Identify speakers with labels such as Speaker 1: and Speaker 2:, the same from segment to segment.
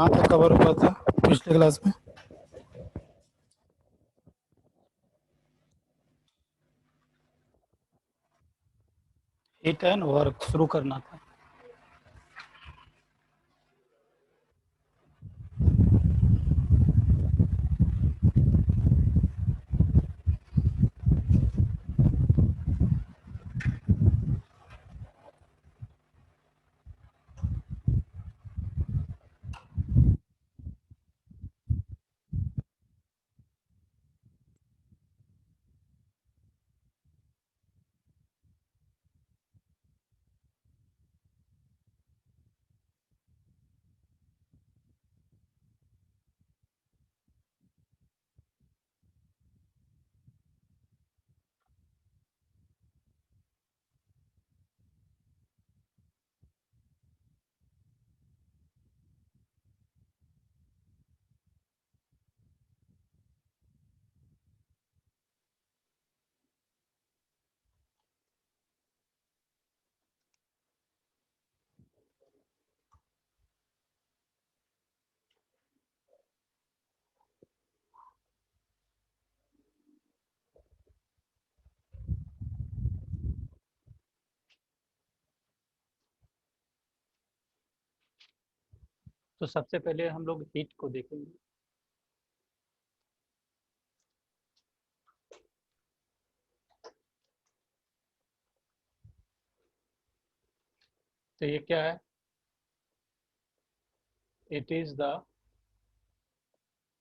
Speaker 1: कहाँ तक कवर हुआ था पिछले क्लास में? हीट एंड वर्क शुरू करना था। तो सबसे पहले हम लोग हीट को देखेंगे। तो ये क्या है? It is the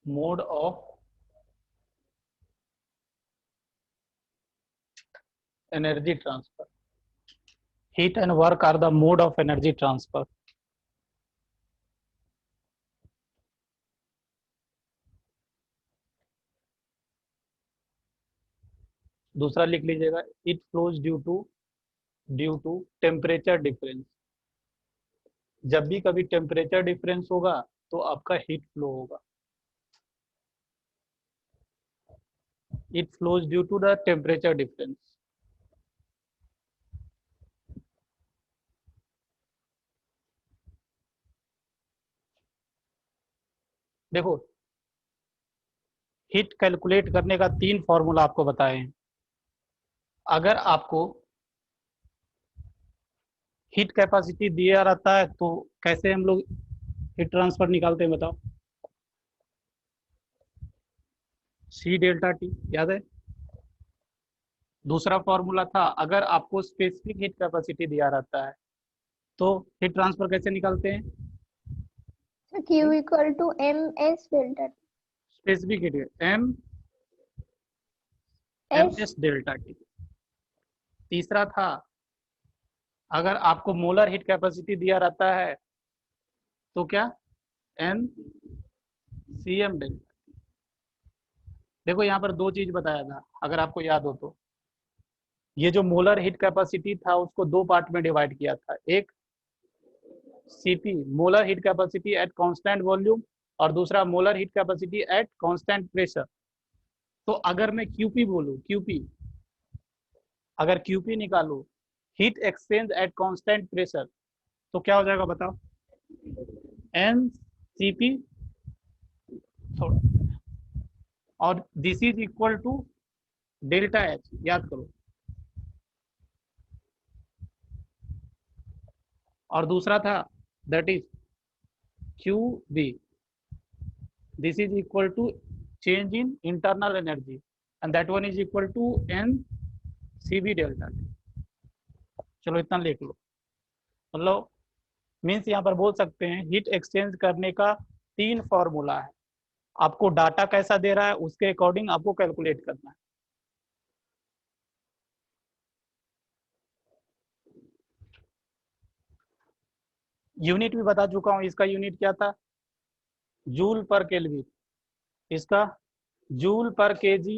Speaker 1: mode of energy transfer. Heat and work are the mode of energy transfer. दूसरा लिख लीजिएगा, it flows due to temperature difference. जब भी कभी टेम्परेचर डिफरेंस होगा तो आपका हीट फ्लो होगा। It flows due to the temperature difference. देखो, हीट कैलकुलेट करने का 3 फॉर्मूला आपको बताए हैं। अगर आपको हीट कैपेसिटी दिया रहता है तो कैसे हम लोग हीट ट्रांसफर निकालते हैं बताओ? सी डेल्टा टी, याद है? दूसरा फॉर्मूला था, अगर आपको स्पेसिफिक हीट कैपेसिटी दिया रहता है तो हीट ट्रांसफर कैसे निकालते हैं?
Speaker 2: Q equal to MS delta
Speaker 1: specific heat m
Speaker 2: S
Speaker 1: s delta t. तीसरा था, अगर आपको मोलर हीट कैपेसिटी दिया रहता है तो क्या? N c m delta. देखो यहाँ पर 2 चीज बताया था, अगर आपको याद हो तो। ये जो मोलर हीट कैपेसिटी था उसको 2 पार्ट में डिवाइड किया था। एक CP, molar heat capacity eight constant volume, और दूसरा molar heat capacity eight constant pressure. तो अगर मैं क्यूपी बोलूँ, क्यूपी, अगर क्यूपी निकालू, heat exchange at constant pressure, तो क्या हो जाएगा बताओ? एन सी पी थोड़ा, और this is equal to delta h, याद करो। और दूसरा था that is q b, this is equal to change in internal energy, and that one is equal to n cv delta t। चलो इतना लिख लो। मतलब मीन्स यहाँ पर बोल सकते हैं हीट एक्सचेंज करने का 3 फॉर्मूला है। आपको डाटा कैसा दे रहा है उसके अकॉर्डिंग आपको कैलकुलेट करना है। यूनिट भी बता चुका हूँ, इसका यूनिट क्या था? जूल पर केल्विन। इसका जूल पर केजी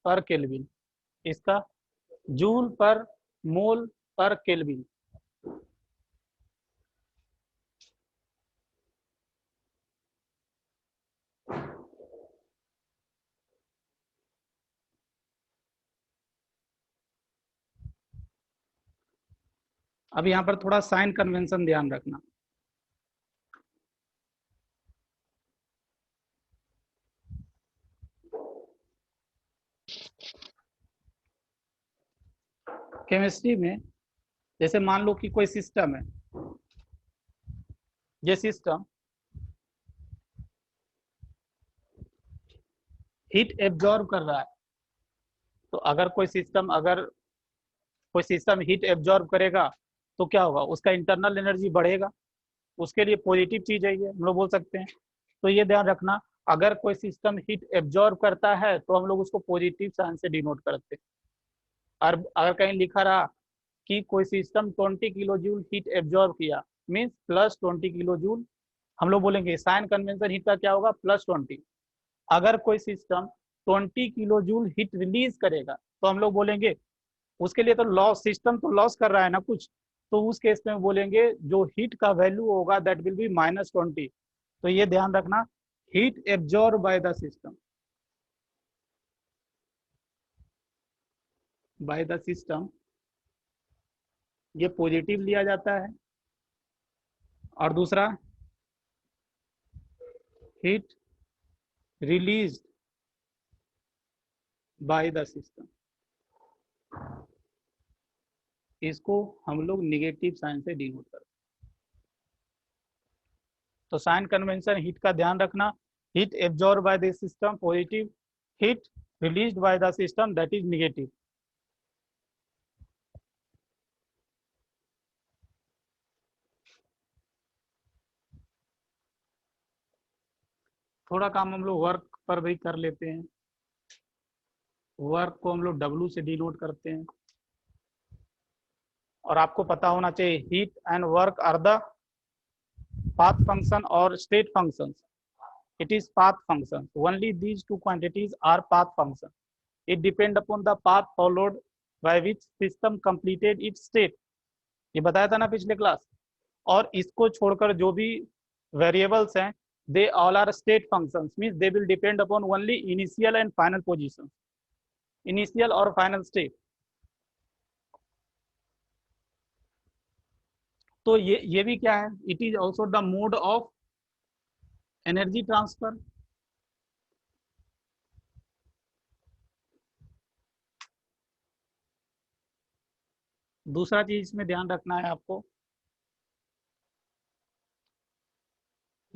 Speaker 1: पर केल्विन। इसका जूल पर मोल पर केल्विन। अब यहाँ पर थोड़ा साइन कन्वेंशन ध्यान रखना। केमिस्ट्री में जैसे मान लो कि कोई सिस्टम है, ये सिस्टम हीट एब्जॉर्ब कर रहा है, तो अगर कोई सिस्टम हीट एब्जॉर्ब करेगा तो क्या होगा, उसका इंटरनल एनर्जी बढ़ेगा, उसके लिए पॉजिटिव चीज है ये, हम लोग बोल सकते हैं। तो ये ध्यान रखना, अगर कोई सिस्टम हीट एब्जॉर्ब करता है तो हम लोग उसको पॉजिटिव साइन से डिनोट करते हैं। और अगर कहीं लिखा रहा कि कोई system 20 kilo joule heat absorb किया, मीन्स +20 किलो जूल, हम लोग बोलेंगे साइन कन्वेंशन हीट का क्या होगा, +20। अगर कोई system 20 kilo joule heat release करेगा तो हम लोग बोलेंगे, उसके लिए तो लॉस, सिस्टम तो लॉस कर रहा है ना कुछ, तो उस केस में बोलेंगे जो हीट का वैल्यू होगा दैट विल बी -20। तो ये ध्यान रखना, heat absorb by the system ये पॉजिटिव लिया जाता है। और दूसरा heat released by the system, इसको हम लोग निगेटिव साइन से डिनोट करते हैं। तो साइन कन्वेंशन हीट का ध्यान रखना, heat absorb by the system positive, heat released by the system that is negative. थोड़ा काम हम लोग वर्क पर भी कर लेते हैं। वर्क को हम लोग W से डिनोट करते हैं, और आपको पता होना चाहिए heat and work are the path function or state functions. It is path function. Only these two quantities are path function. It depend upon the path followed by which system completed its state. ये बताया था ना पिछले class. और इसको छोड़कर जो भी वेरिएबल्स हैं, they all are state functions, means they will depend upon only initial and final position, initial और final state। तो ये भी क्या है, it is also the mode of energy transfer. दूसरा चीज इसमें ध्यान रखना है आपको,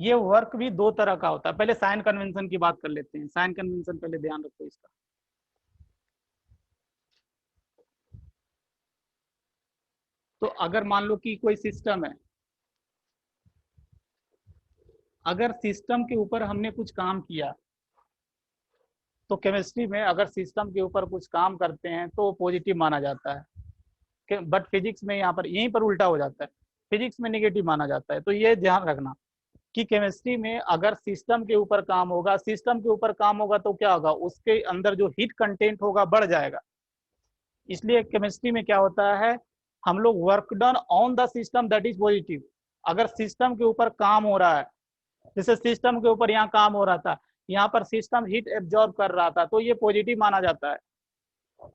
Speaker 1: ये वर्क भी दो तरह का होता है। पहले साइन कन्वेंशन की बात कर लेते हैं, साइन कन्वेंशन पहले ध्यान रखो इसका। तो अगर मान लो कि कोई सिस्टम है, अगर सिस्टम के ऊपर हमने कुछ काम किया, तो केमिस्ट्री में अगर सिस्टम के ऊपर कुछ काम करते हैं तो पॉजिटिव माना जाता है, बट फिजिक्स में यहाँ पर यहीं पर उल्टा हो जाता है, फिजिक्स में नेगेटिव माना जाता है। तो ये ध्यान रखना कि केमिस्ट्री में अगर सिस्टम के ऊपर काम होगा, सिस्टम के ऊपर काम होगा तो क्या होगा, उसके अंदर जो हीट कंटेंट होगा बढ़ जाएगा। इसलिए केमिस्ट्री में क्या होता है, हम लोग work done on the system that is positive. अगर सिस्टम के ऊपर काम हो रहा है, जैसे सिस्टम के ऊपर यहाँ काम हो रहा था, यहाँ पर सिस्टम हीट एब्जॉर्ब कर रहा था, तो ये पॉजिटिव माना जाता है।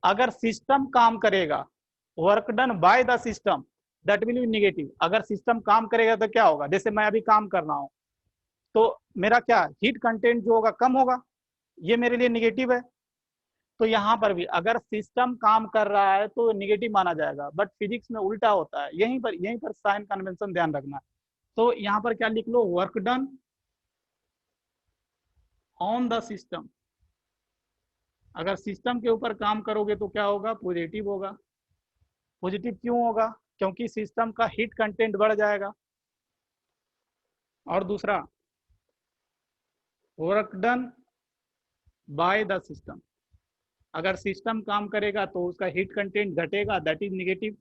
Speaker 1: अगर सिस्टम काम करेगा, work done by the system that will be negative. अगर सिस्टम काम करेगा तो क्या होगा, जैसे मैं अभी काम कर रहा हूँ तो मेरा क्या हीट कंटेंट जो होगा कम होगा, ये मेरे लिए निगेटिव है। तो यहाँ पर भी अगर सिस्टम काम कर रहा है तो निगेटिव माना जाएगा, बट फिजिक्स में उल्टा होता है। यहीं पर साइन कन्वेंशन ध्यान रखना। तो यहाँ पर क्या लिख लो, work done on the system. अगर सिस्टम के ऊपर काम करोगे तो क्या होगा, पॉजिटिव होगा। पॉजिटिव क्यों होगा, क्योंकि सिस्टम का हीट कंटेंट बढ़ जाएगा। और दूसरा work done by the system, अगर सिस्टम काम करेगा तो उसका हीट कंटेंट घटेगा, दैट इज निगेटिव।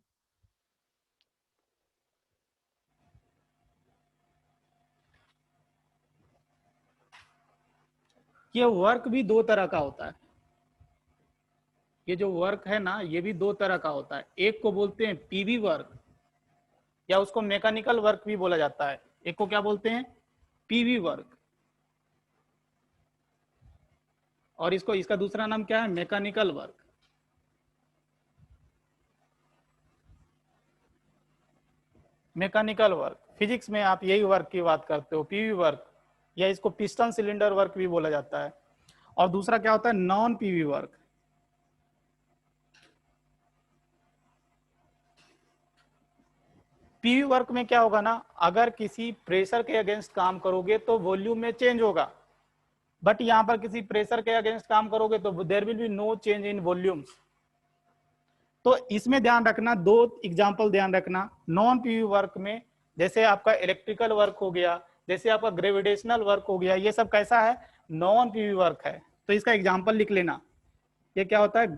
Speaker 1: ये वर्क भी दो तरह का होता है। ये जो वर्क है ना, ये भी दो तरह का होता है। एक को बोलते हैं पीवी वर्क, या उसको मैकेनिकल वर्क भी बोला जाता है। एक को क्या बोलते हैं, पीवी वर्क, और इसका दूसरा नाम क्या है, mechanical work. Mechanical work, physics में आप यही वर्क की बात करते हो, पीवी वर्क, या इसको पिस्टन सिलेंडर वर्क भी बोला जाता है। और दूसरा क्या होता है, non PV work. PV work में क्या होगा ना, अगर किसी प्रेशर के अगेंस्ट काम करोगे तो वॉल्यूम में चेंज होगा, बट यहां पर किसी प्रेशर के अगेंस्ट काम करोगे तो there will be no change in volumes. तो इसमें ध्यान रखना, दो एग्जांपल ध्यान रखना नॉन पीवी वर्क में, जैसे आपका इलेक्ट्रिकल वर्क हो गया, जैसे आपका ग्रेविटेशनल वर्क हो गया, ये सब कैसा है, नॉन पीवी वर्क है। तो इसका एग्जांपल लिख लेना, ये क्या होता है,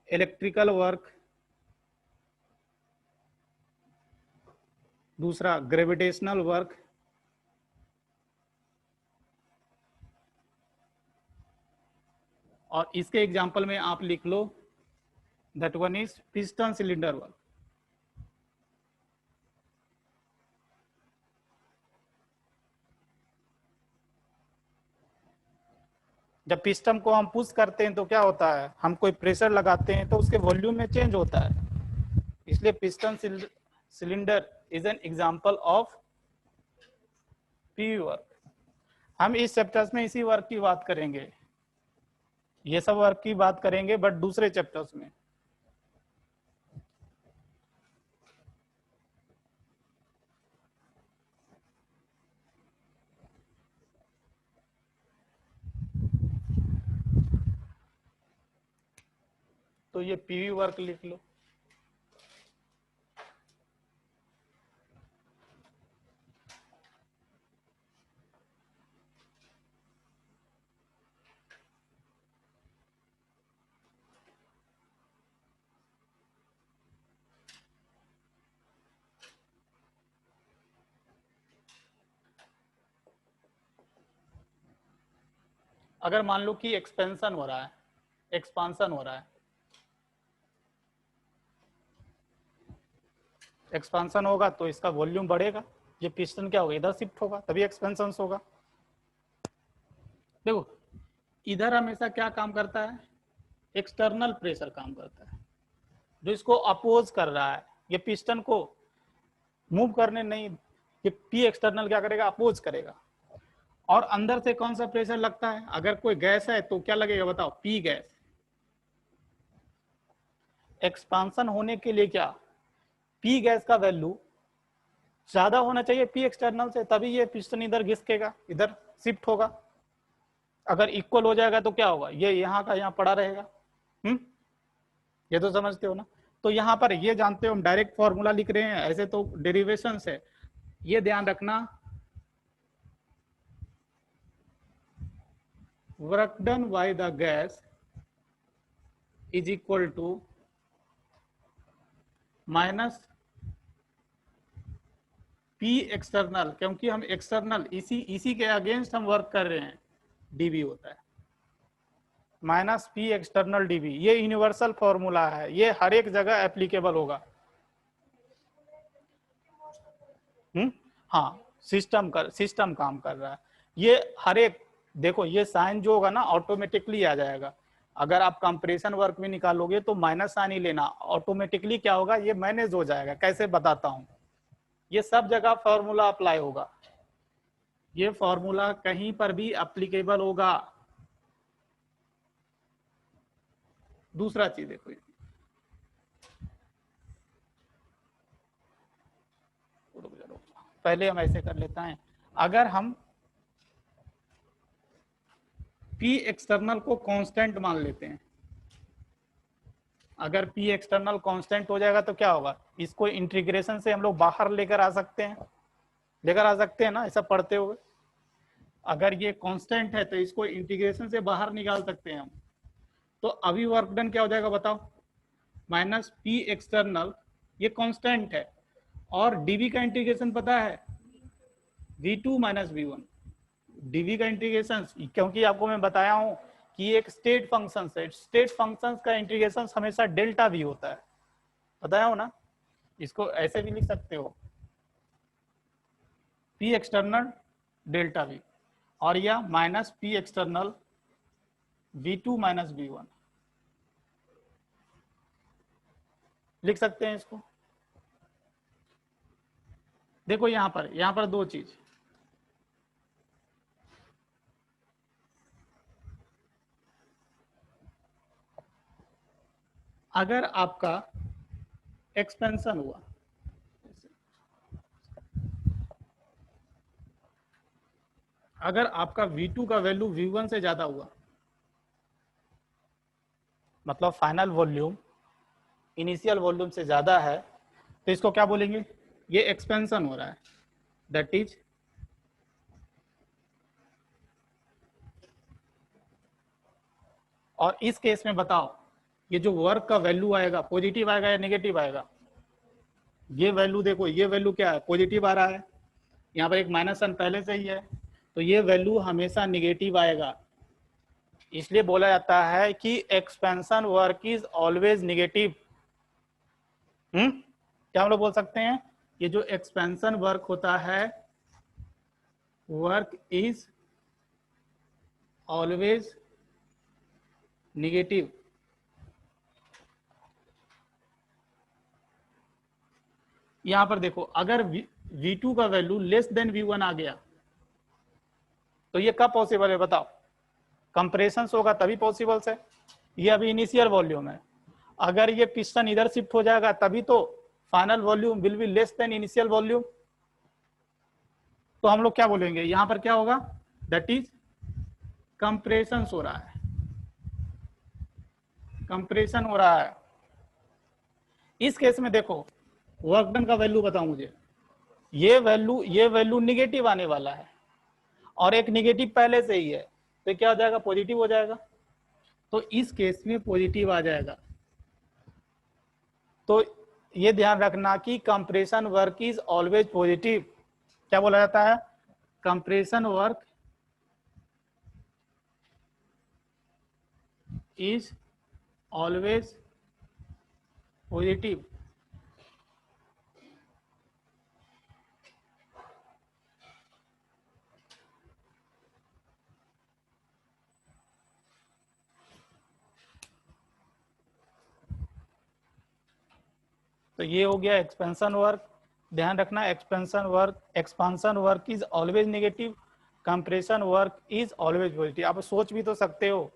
Speaker 1: इलेक्ट्रिकल वर्क, दूसरा ग्रेविटेशनल वर्क, और इसके एग्जांपल में आप लिख लो that one is piston cylinder work. जब पिस्टन को हम पुश करते हैं तो क्या होता है, हम कोई प्रेशर लगाते हैं तो उसके वॉल्यूम में चेंज होता है, इसलिए piston cylinder is an example of PV work. हम इस चैप्टर्स में इसी वर्क की बात करेंगे, ये सब वर्क की बात करेंगे बट दूसरे चैप्टर्स में। तो ये पीवी वर्क लिख लो। अगर मान लो कि एक्सपेंशन हो रहा है, एक्सपांसन हो रहा है, एक्सपांसन होगा तो इसका वॉल्यूम बढ़ेगा, ये पिस्टन क्या होगा, इधर शिफ्ट होगा, तभी एक्सपेंशन होगा। देखो इधर हमेशा क्या काम करता है, एक्सटर्नल प्रेशर काम करता है जो इसको अपोज कर रहा है, ये पिस्टन को मूव करने नहीं, ये पी एक्सटर्नल क्या करेगा, अपोज करेगा। और अंदर से कौन सा प्रेशर लगता है, अगर कोई गैस है तो क्या लगेगा बताओ, पी गैस। एक्सपांसन होने के लिए क्या, पी गैस का वैल्यू ज्यादा होना चाहिए पी एक्सटर्नल से, तभी ये पिस्टन इधर घिसकेगा, इधर शिफ्ट होगा। अगर इक्वल हो जाएगा तो क्या होगा, ये यहाँ का यहाँ पड़ा रहेगा। ये तो समझते हो ना। तो यहाँ पर ये जानते हो हम डायरेक्ट फॉर्मूला लिख रहे हैं, ऐसे तो डेरिवेशन है, ये ध्यान रखना, work done by the gas is equal to minus p external, क्योंकि हम एक्सटर्नल इसी के अगेंस्ट हम वर्क कर रहे हैं, डीबी होता है माइनस पी एक्सटर्नल डीबी। ये यूनिवर्सल फॉर्मूला है, ये हर एक जगह एप्लीकेबल होगा। हाँ, सिस्टम काम कर रहा है, ये हर एक, देखो ये साइन जो होगा ना ऑटोमेटिकली आ जाएगा। अगर आप कंप्रेशन वर्क में निकालोगे तो माइनस साइन ही लेना, ऑटोमेटिकली क्या होगा, ये मैनेज हो जाएगा। कैसे बताता हूं, ये सब जगह फॉर्मूला अप्लाई होगा, ये फॉर्मूला कहीं पर भी अप्लीकेबल होगा। दूसरा चीज देखो, पहले हम ऐसे कर लेते हैं, अगर हम पी एक्सटर्नल को कांस्टेंट मान लेते हैं, अगर पी एक्सटर्नल कांस्टेंट हो जाएगा तो क्या होगा, इसको इंटीग्रेशन से हम लोग बाहर लेकर आ सकते हैं, लेकर आ सकते हैं ना ऐसा पढ़ते हुए। अगर ये कांस्टेंट है तो इसको इंटीग्रेशन से बाहर निकाल सकते हैं हम। तो अभी वर्क डन क्या हो जाएगा बताओ, माइनस पी एक्सटर्नल, ये कांस्टेंट है, और डीवी का इंटीग्रेशन पता है, V2 माइनस V1। डीवी का इंटीग्रेशन, क्योंकि आपको मैं बताया हूं कि एक स्टेट फंक्शन है, स्टेट फंक्शन का इंटीग्रेशन हमेशा डेल्टा वी होता है, बताया हो ना। इसको ऐसे भी लिख सकते हो, पी एक्सटर्नल डेल्टा वी, और यह minus p external V2 minus V1 लिख सकते हैं इसको। देखो यहां पर दो चीज, अगर आपका एक्सपेंशन हुआ, अगर आपका V2 का वैल्यू V1 से ज्यादा हुआ, मतलब फाइनल वॉल्यूम इनिशियल वॉल्यूम से ज्यादा है, तो इसको क्या बोलेंगे? ये एक्सपेंशन हो रहा है, दैट इज और इस केस में बताओ ये जो वर्क का वैल्यू आएगा पॉजिटिव आएगा या नेगेटिव आएगा? ये वैल्यू देखो, ये वैल्यू क्या है? पॉजिटिव आ रहा है, यहाँ पर एक माइनस साइन पहले से ही है, तो ये वैल्यू हमेशा नेगेटिव आएगा। इसलिए बोला जाता है कि expansion work is always negative. क्या हम लोग बोल सकते हैं? ये जो एक्सपेंशन वर्क होता है, वर्क इज ऑलवेज नेगेटिव। यहां पर देखो, अगर V2 का वैल्यू लेस देन V1 आ गया तो ये कब पॉसिबल है बताओ? कंप्रेशन होगा तभी पॉसिबल है। ये अभी इनिशियल वॉल्यूम है, अगर ये पिस्टन इधर शिफ्ट हो जाएगा तभी तो final volume will be less than initial volume. तो हम लोग क्या बोलेंगे? यहां पर क्या होगा? दैट इज कंप्रेशन हो रहा है, कंप्रेशन हो रहा है। इस केस में देखो, वर्क डन का वैल्यू बताओ मुझे। ये वैल्यू निगेटिव आने वाला है और एक निगेटिव पहले से ही है, तो क्या हो जाएगा? पॉजिटिव हो जाएगा। तो इस केस में पॉजिटिव आ जाएगा। तो ये ध्यान रखना कि compression work is always positive. क्या बोला जाता है? Compression work is always positive. तो ये हो गया एक्सपेंशन वर्क। ध्यान रखना, expansion work is always negative, compression work is always positive. आप सोच भी तो सकते हो,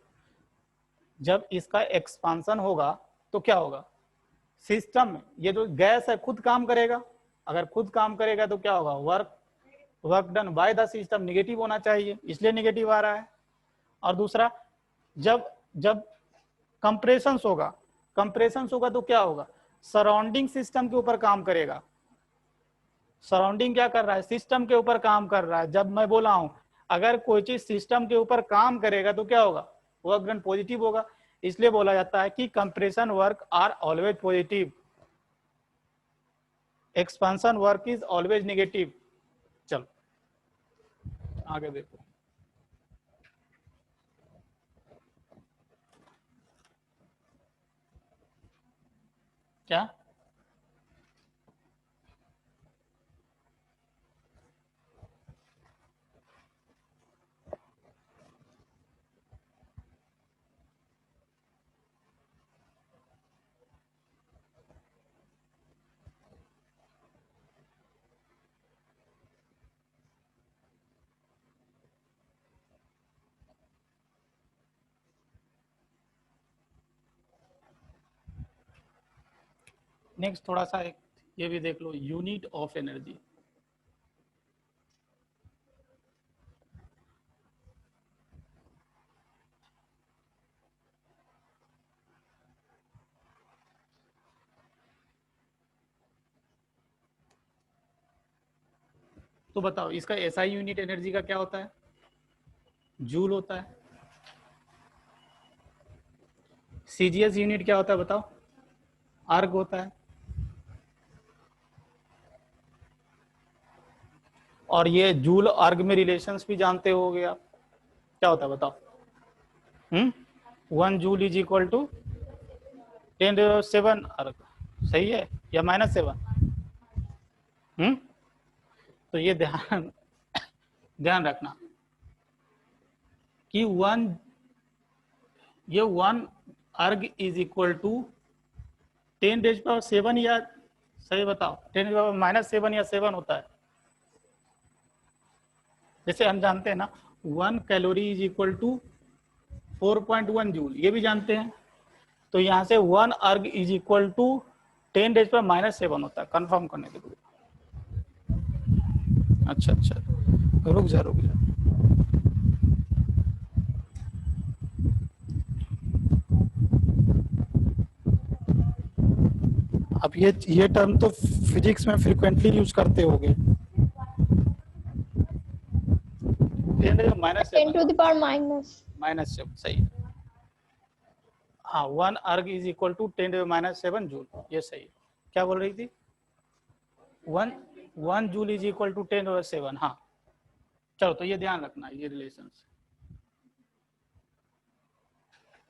Speaker 1: जब इसका एक्सपांशन होगा तो क्या होगा? सिस्टम में ये जो गैस है खुद काम करेगा, अगर खुद काम करेगा तो क्या होगा? Work done by the system negative होना चाहिए, इसलिए नेगेटिव आ रहा है। और दूसरा, जब जब कंप्रेशन होगा तो क्या होगा? सराउंडिंग सिस्टम के ऊपर काम करेगा। सराउंडिंग क्या कर रहा है? सिस्टम के ऊपर काम कर रहा है। जब मैं बोला हूं अगर कोई चीज सिस्टम के ऊपर काम करेगा तो क्या होगा? वर्क डन पॉजिटिव होगा। इसलिए बोला जाता है कि compression work are always positive, expansion work is always negative. चलो आगे देखो। क्या? नेक्स्ट थोड़ा सा एक ये भी देख लो, यूनिट ऑफ एनर्जी। तो बताओ इसका एसआई यूनिट एनर्जी का क्या होता है? जूल होता है। सीजीएस यूनिट क्या होता है बताओ? आर्ग होता है। और ये जूल आर्ग में रिलेशंस भी जानते होगे आप, क्या होता है बताओ? 1 जूल इज इक्वल टू 10⁷ आर्ग, सही है या -7? तो ये ध्यान रखना कि 1 अर्ग इज इक्वल टू 10⁻⁷ या, सही बताओ, 10⁻⁻7 या 7 होता है। जैसे हम जानते हैं ना 1 calorie is equal to 4.1 joule, ये भी जानते हैं। तो यहाँ से 1 अर्ग इज इक्वल टू 10⁻⁻7 होता है, कंफर्म करने के लिए। अच्छा रुक जा आप ये टर्म तो फिजिक्स में फ्रिक्वेंटली यूज करते होगे।
Speaker 2: 10 to the power minus
Speaker 1: -7 सही। हाँ 1 अर्ग इज इक्वल टू 10⁻⁷ जूल, ये सही। क्या बोल रही थी? 1 जूल इज इक्वल टू 10⁻⁷। हाँ चलो, तो ये ध्यान रखना ये रिलेशन।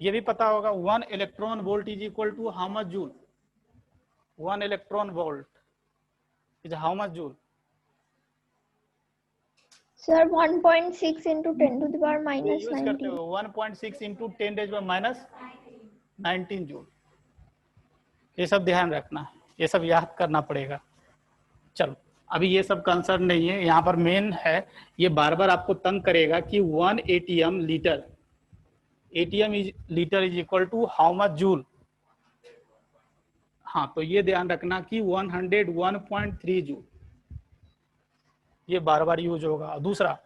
Speaker 1: ये भी पता होगा 1 electron volt is equal to how much joule? 1 electron volt is how much joule?
Speaker 2: sir 1.6 into 10 to the power minus
Speaker 1: use करते
Speaker 2: 19
Speaker 1: हो 1.6 इंटू 10⁻⁻19 जूल। ये सब ध्यान रखना, ये सब याद करना पड़ेगा। चलो अभी ये सब कंसर्न नहीं है, यहाँ पर मेन है ये बार बार आपको तंग करेगा कि 1 atm litre, atm is litre is equal to how much joule. हाँ तो ये ध्यान रखना कि 101.3 जूल, ये बार बार यूज होगा। दूसरा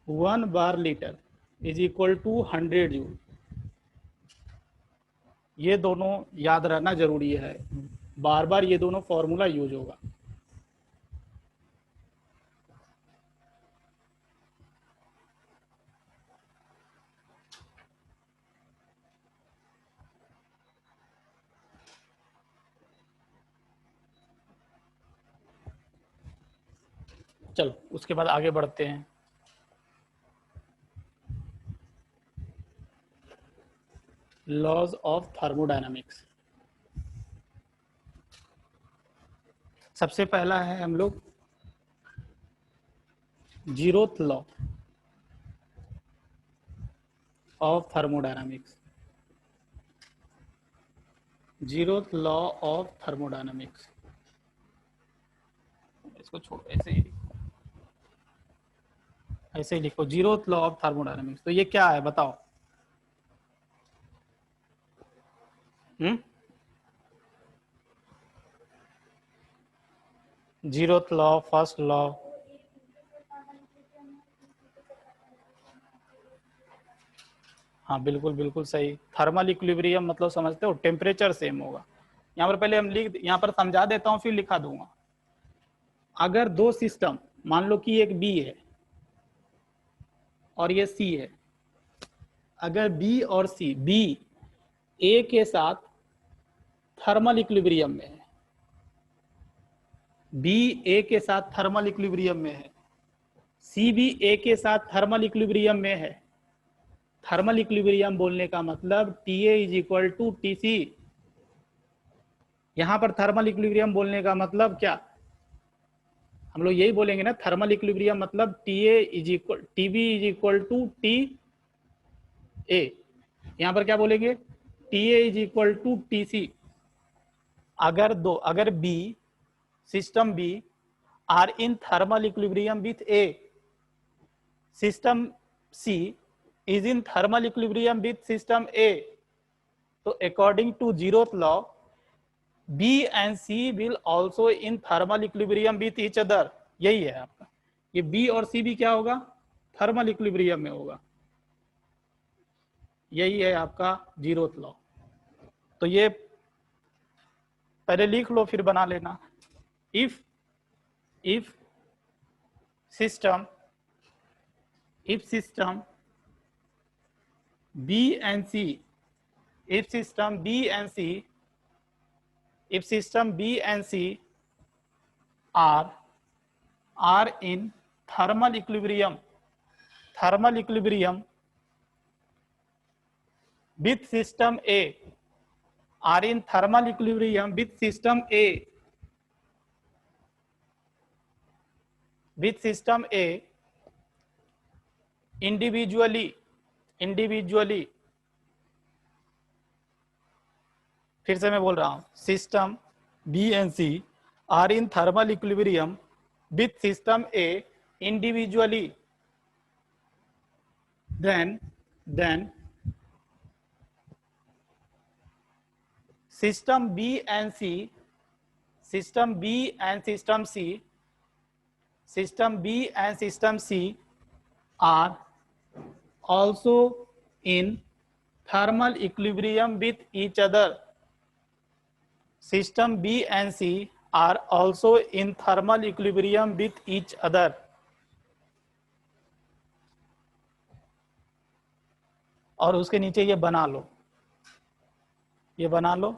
Speaker 1: 1 bar litre is equal to 100 joule, ये दोनों याद रहना जरूरी है, बार बार ये दोनों फॉर्मूला यूज होगा। चलो उसके बाद आगे बढ़ते हैं। Laws of thermodynamics. सबसे पहला है हम लोग zeroth law of thermodynamics. Zeroth law of thermodynamics, इसको छोड़ो, ऐसे ही लिखो जीरोथ लॉ ऑफ थर्मोडायनामिक्स। तो ये क्या है बताओ? जीरोथ लॉ, फर्स्ट लॉ, हाँ बिल्कुल बिल्कुल सही। थर्मल इक्विलिब्रियम मतलब समझते हो, टेम्परेचर सेम होगा। यहाँ पर पहले हम यहाँ पर समझा देता हूँ फिर लिखा दूंगा। अगर दो सिस्टम, मान लो कि एक बी है और ये सी है, अगर बी और सी, बी ए के साथ थर्मल इक्विलिब्रियम में है, बी ए के साथ थर्मल इक्विलिब्रियम में है, सी भी ए के साथ थर्मल इक्विलिब्रियम में है। थर्मल इक्विलिब्रियम बोलने का मतलब T A is equal to T c. यहां पर थर्मल इक्विलिब्रियम बोलने का मतलब क्या? हम लोग यही बोलेंगे ना, थर्मल इक्विलिब्रियम मतलब T A is equal, T B is equal to T A. यहां पर क्या बोलेंगे? T A is equal to T C. अगर B, system B are in thermal equilibrium with A, system C is in thermal equilibrium with system A, तो according to zeroth law B and C will also in thermal equilibrium with each other। यही है आपका, ये B और C भी क्या होगा? Thermal equilibrium में होगा। यही है आपका जीरोथ लॉ। तो ये पहले लिख लो फिर बना लेना। If system B and C, if system B and C, if system B and C are in thermal equilibrium with system A, are in thermal equilibrium with system A, individually, फिर से मैं बोल रहा हूं, system B and C are in thermal equilibrium with system A individually, then system B and C, system B and system C are also in thermal equilibrium with each other, system B and C are also in thermal equilibrium with each other. और उसके नीचे ये बना लो, ये बना लो।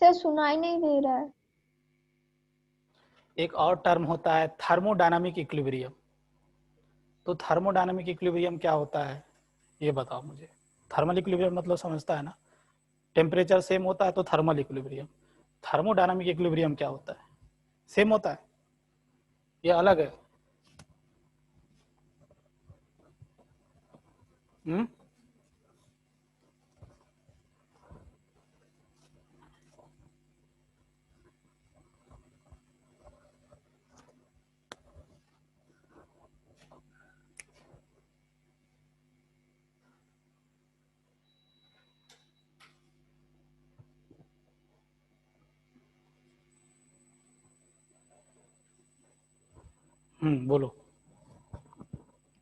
Speaker 2: Sir सुनाई नहीं दे रहा है।
Speaker 1: एक और टर्म होता है थर्मोडायनामिक इक्विलिब्रियम। तो थर्मोडायनामिक इक्विलिब्रियम क्या होता है ये बताओ मुझे। थर्मल इक्विलिब्रियम मतलब समझता है ना, टेम्परेचर सेम होता है तो थर्मल इक्विलिब्रियम। थर्मोडायनामिक इक्विलिब्रियम क्या होता है? सेम होता है, ये अलग है? हम्म, बोलो।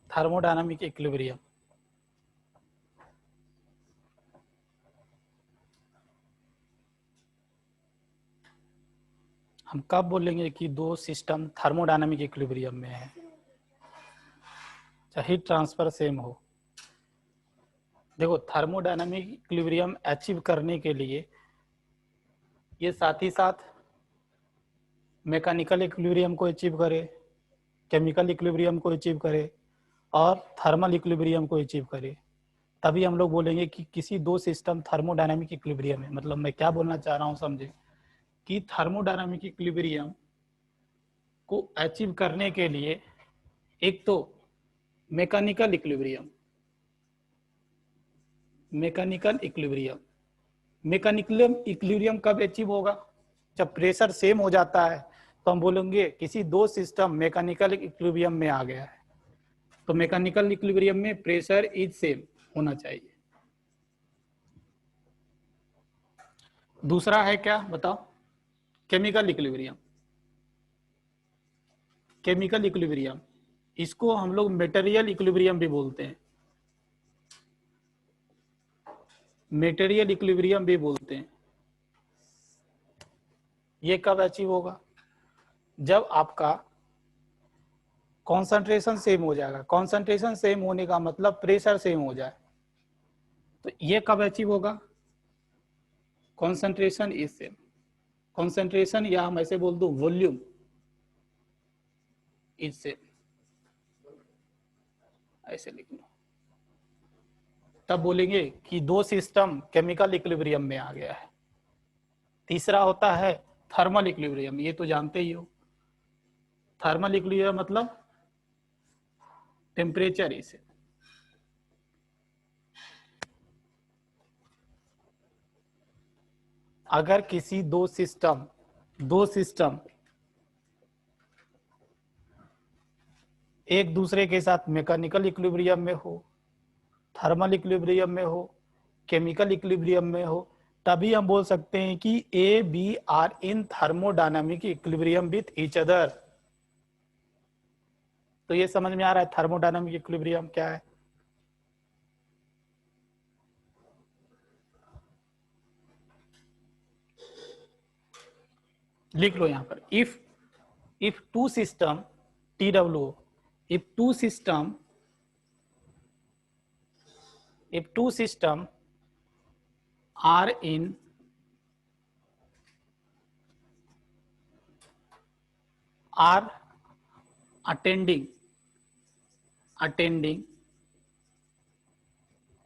Speaker 1: थर्मोडायनामिक इक्विलिब्रियम हम कब बोलेंगे कि दो सिस्टम थर्मोडायनामिक इक्विलिब्रियम में है? चाहे हीट ट्रांसफर सेम हो। देखो थर्मोडायनामिक इक्विलिब्रियम अचीव करने के लिए ये साथ ही साथ मैकेनिकल इक्विलिब्रियम को अचीव करे, केमिकल इक्विलिब्रियम को अचीव करे और थर्मल इक्विलिब्रियम को अचीव करे, तभी हम लोग बोलेंगे कि किसी दो सिस्टम थर्मोडायनामिक इक्विलिब्रियम है। मतलब मैं क्या बोलना चाह रहा हूँ समझे, कि थर्मोडायनामिक इक्विलिब्रियम को अचीव करने के लिए एक तो mechanical equilibrium, mechanical equilibrium, mechanical equilibrium कब अचीव होगा? जब प्रेशर सेम हो जाता है तो हम बोलेंगे किसी दो सिस्टम मैकेनिकल इक्विलिब्रियम में आ गया है। तो मैकेनिकल इक्विलिब्रियम में प्रेशर इज सेम होना चाहिए। दूसरा है क्या बताओ? Chemical equilibrium. केमिकल इक्विलिब्रियम इसको हम लोग मटेरियल इक्विलिब्रियम भी बोलते हैं, मटेरियल इक्विलिब्रियम भी बोलते हैं। ये कब अचीव होगा? जब आपका कॉन्सेंट्रेशन सेम हो जाएगा। कॉन्सेंट्रेशन सेम होने का मतलब प्रेशर सेम हो जाए। तो ये कब अचीव होगा? Concentration is same. कॉन्सेंट्रेशन या हम ऐसे बोल दो वॉल्यूम इज सेम, ऐसे लिख लो। तब बोलेंगे कि दो सिस्टम केमिकल इक्विलिब्रियम में आ गया है। तीसरा होता है थर्मल इक्विलिब्रियम, ये तो जानते ही हो। थर्मल इक्विलिब्रियम मतलब टेम्परेचर इसे। अगर किसी दो सिस्टम एक दूसरे के साथ मैकेनिकल इक्विलिब्रियम में हो, थर्मल इक्विलिब्रियम में हो, केमिकल इक्विलिब्रियम में हो, तभी हम बोल सकते हैं कि A B are in thermodynamic equilibrium with each other. तो ये समझ में आ रहा है थर्मोडायनामिक इक्विलिब्रियम क्या है? लिख लो यहां पर, if two system TW, if two system are attending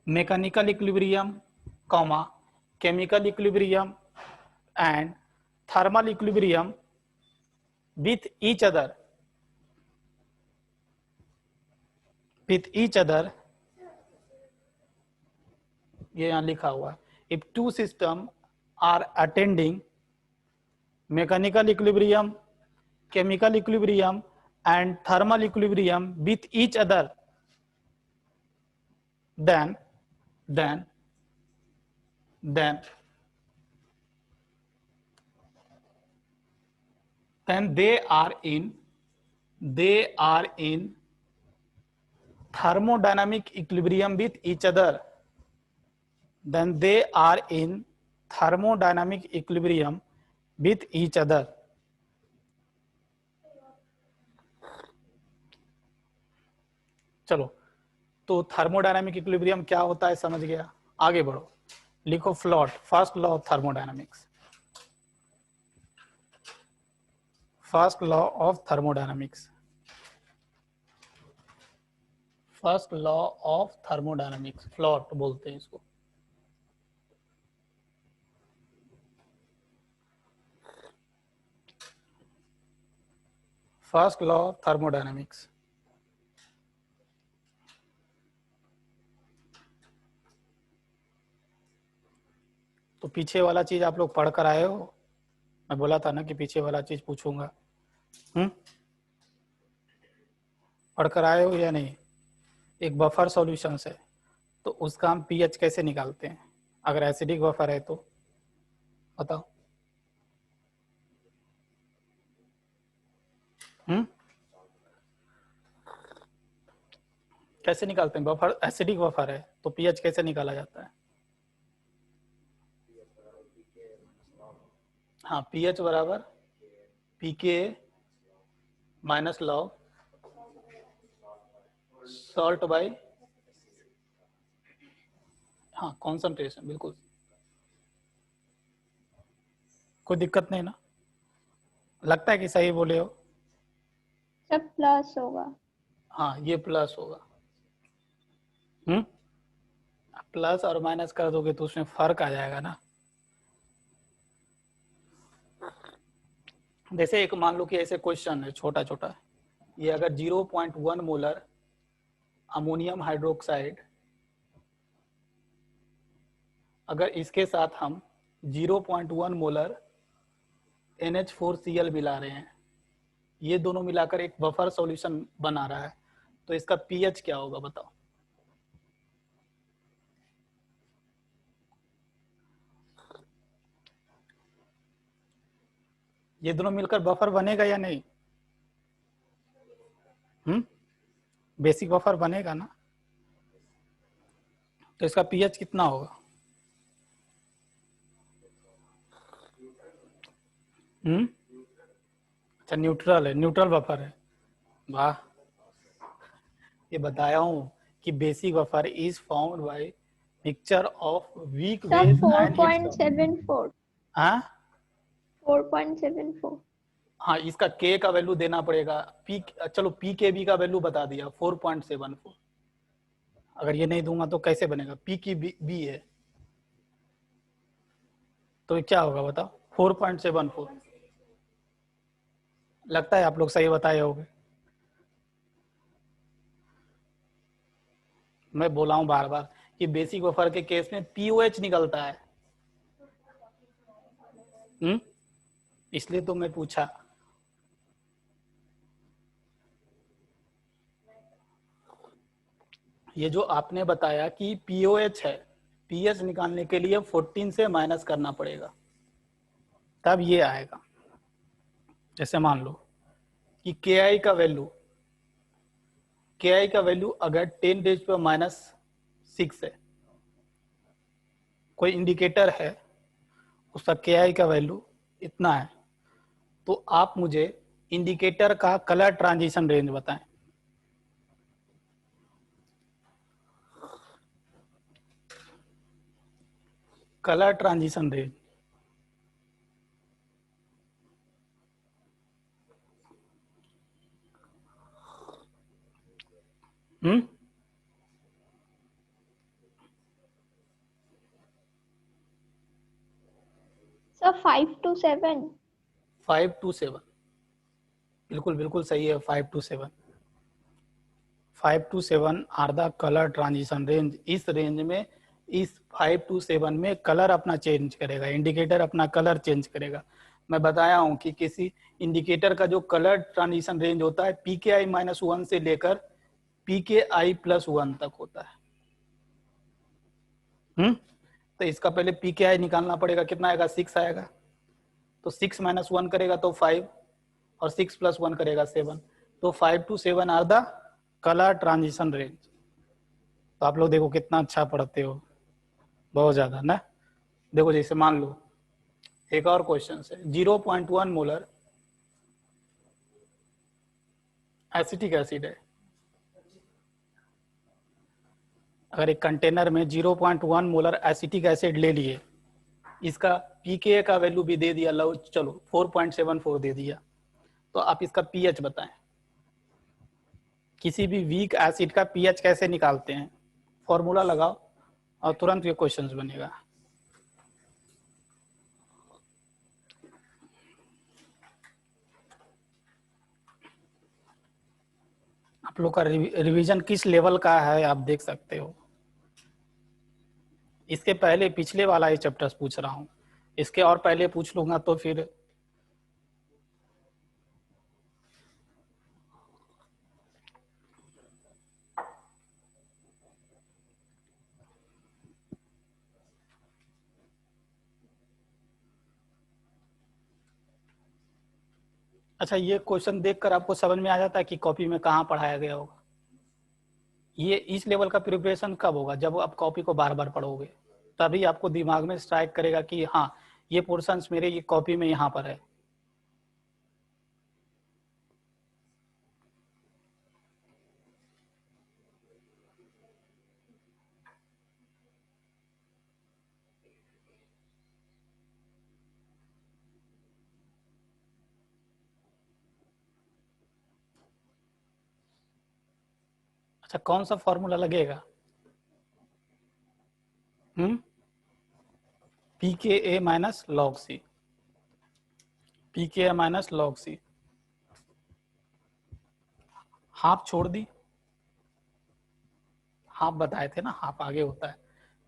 Speaker 1: mechanical equilibrium, comma, chemical equilibrium and thermal equilibrium with each other ये यहाँ लिखा हुआ है, if two system are attending mechanical equilibrium, chemical equilibrium and thermal equilibrium with each other, then they are in thermodynamic equilibrium with each other. Then they are in thermodynamic equilibrium with each other. चलो, तो thermodynamic equilibrium क्या होता है समझ गया, आगे बढ़ो, लिखो फ्लॉट, first law of thermodynamics, first law of thermodynamics, first law of thermodynamics, फ्लॉट बोलते हैं इसको। फर्स्ट लॉ ऑफ थर्मोडायनामिक्स, तो पीछे वाला चीज आप लोग पढ़ कर आए हो, मैं बोला था ना कि पीछे वाला चीज पूछूंगा, पढ़ कर आए हो या नहीं? एक बफर सॉल्यूशन है, तो उसका हम पीएच कैसे निकालते हैं अगर एसिडिक बफर है तो बताओ। कैसे निकालते हैं? बफर एसिडिक बफर है तो पीएच कैसे निकाला जाता है? हाँ, पीएच बराबर पीके माइनस लॉग सॉल्ट बाय, हाँ कॉन्सेंट्रेशन, बिल्कुल कोई दिक्कत नहीं ना, लगता है कि सही बोले हो?
Speaker 2: सब प्लस होगा।
Speaker 1: हाँ ये प्लस होगा, प्लस और माइनस कर दोगे तो उसमें फर्क आ जाएगा ना। जैसे एक मान लो कि ऐसे क्वेश्चन है छोटा छोटा, ये अगर 0.1 मोलर अमोनियम हाइड्रोक्साइड, अगर इसके साथ हम 0.1 मोलर NH4Cl मिला रहे हैं, ये दोनों मिलाकर एक बफर सॉल्यूशन बना रहा है, तो इसका पीएच क्या होगा बताओ? ये दोनों मिलकर बफर बनेगा या नहीं? बेसिक बफर बनेगा ना, तो इसका पीएच कितना होगा? अच्छा न्यूट्रल है, न्यूट्रल बफर है, वाह, ये बताया हूँ कि basic buffer is found by mixture of weak
Speaker 2: सब
Speaker 1: बेस
Speaker 2: 4.74।
Speaker 1: हाँ
Speaker 2: 4.74।
Speaker 1: हाँ, इसका के का वैल्यू देना पड़ेगा, पी, चलो पी के बी का वैल्यू बता दिया 4.74, अगर ये नहीं दूंगा तो कैसे बनेगा? पी की बी है तो क्या होगा बताओ? 4.74, लगता है आप लोग सही बताए होंगे। मैं बोला हूं बार बार कि बेसिक बफर के केस में पीओएच निकलता है, इसलिए तो मैं पूछा। ये जो आपने बताया कि पीओएच है, पीएच निकालने के लिए 14 से माइनस करना पड़ेगा तब ये आएगा। जैसे मान लो कि के आई का वैल्यू अगर 10⁻⁻6 है, कोई इंडिकेटर है उसका के आई का वैल्यू इतना है, तो आप मुझे इंडिकेटर का कलर ट्रांजिशन रेंज बताएं। Colour transition range,
Speaker 2: Sir, 5 to 7.
Speaker 1: 5 to 7, बिल्कुल बिल्कुल सही है। 5 to 7, 5 to 7 are the colour transition range. इस रेंज में, इस 5 to 7 में कलर अपना चेंज करेगा, इंडिकेटर अपना कलर चेंज करेगा। मैं बताया हूं कि किसी इंडिकेटर का जो कलर ट्रांजिशन रेंज होता है PKI-1 से लेकर PKI+1 तक होता है। तो इसका पहले PKI निकालना पड़ेगा, कितना आएगा? 6 आएगा। तो 6 - 1 करेगा तो 5, और 6 + 1 करेगा 7। तो 5 to 7 are the colour transition range. तो आप लोग देखो कितना अच्छा पढ़ते हो, बहुत ज्यादा ना। देखो जैसे मान लो एक और क्वेश्चन है, 0.1 मोलर एसिटिक एसिड है। अगर एक कंटेनर में 0.1 मोलर एसिटिक एसिड ले लिए, इसका पीके का वैल्यू भी दे दिया, लो चलो 4.74 दे दिया, तो आप इसका पीएच बताएं। किसी भी वीक एसिड का पीएच कैसे निकालते हैं? फॉर्मूला लगाओ और तुरंत ये क्वेश्चंस बनेगा। आप लोग का रिवीजन किस लेवल का है आप देख सकते हो। इसके पहले पिछले वाला ही चैप्टर्स पूछ रहा हूँ, इसके और पहले पूछ लूंगा तो फिर अच्छा, ये क्वेश्चन देखकर आपको समझ में आ जाता है कि कॉपी में कहाँ पढ़ाया गया होगा। ये इस लेवल का प्रिपरेशन कब होगा? जब आप कॉपी को बार बार पढ़ोगे, तभी आपको दिमाग में स्ट्राइक करेगा कि हाँ ये पोर्शंस मेरे ये कॉपी में यहाँ पर है। अच्छा, कौन सा फॉर्मूला लगेगा? PKA - log C, PKA - log C। Half छोड़ दी, हाफ बताए थे ना, हाफ आगे होता है।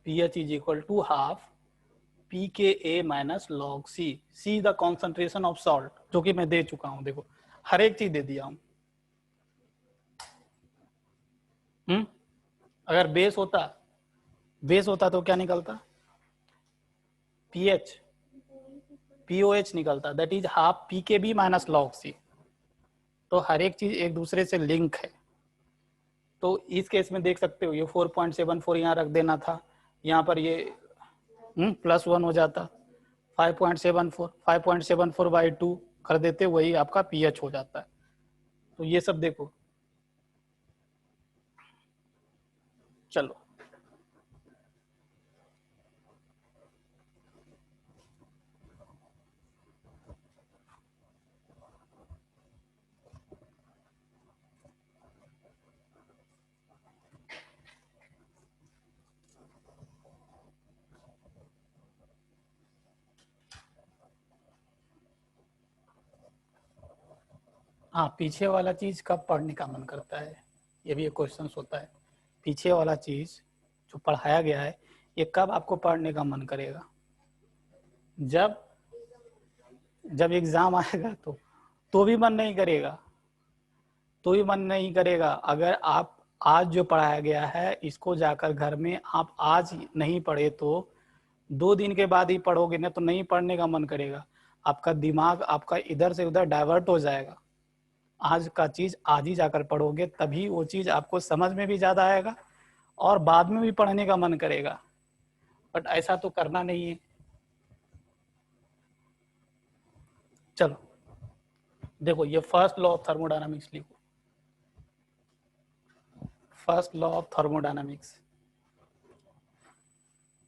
Speaker 1: PH is equal to half PKA - log C। C the concentration of salt, जो कि मैं दे चुका हूं। देखो हर एक चीज दे दिया हूं। अगर बेस होता तो क्या निकलता? पीएच, POH निकलता, that is half PKB - log C। तो हर एक चीज एक दूसरे से लिंक है। तो इस केस में देख सकते हो ये 4.74 यहाँ रख देना था, यहाँ पर ये +1 हो जाता। 5.74/2 कर देते, वही आपका पीएच हो जाता है। तो ये सब देखो, चलो हाँ, पीछे वाला चीज कब पढ़ने का मन करता है, ये भी एक क्वेश्चन होता है। पीछे वाला चीज जो पढ़ाया गया है, ये कब आपको पढ़ने का मन करेगा? जब जब एग्जाम आएगा तो भी मन नहीं करेगा, तो भी मन नहीं करेगा। अगर आप आज जो पढ़ाया गया है इसको जाकर घर में आप आज नहीं पढ़े तो 2 दिन के बाद ही पढ़ोगे ना, तो नहीं पढ़ने का मन करेगा। आपका दिमाग आपका इधर से उधर डाइवर्ट हो जाएगा। आज का चीज आज ही जाकर पढ़ोगे, तभी वो चीज आपको समझ में भी ज्यादा आएगा और बाद में भी पढ़ने का मन करेगा। बट ऐसा तो करना नहीं है। चलो देखो, ये फर्स्ट लॉ ऑफ थर्मोडायनामिक्स लिखो। फर्स्ट लॉ ऑफ थर्मोडायनामिक्स,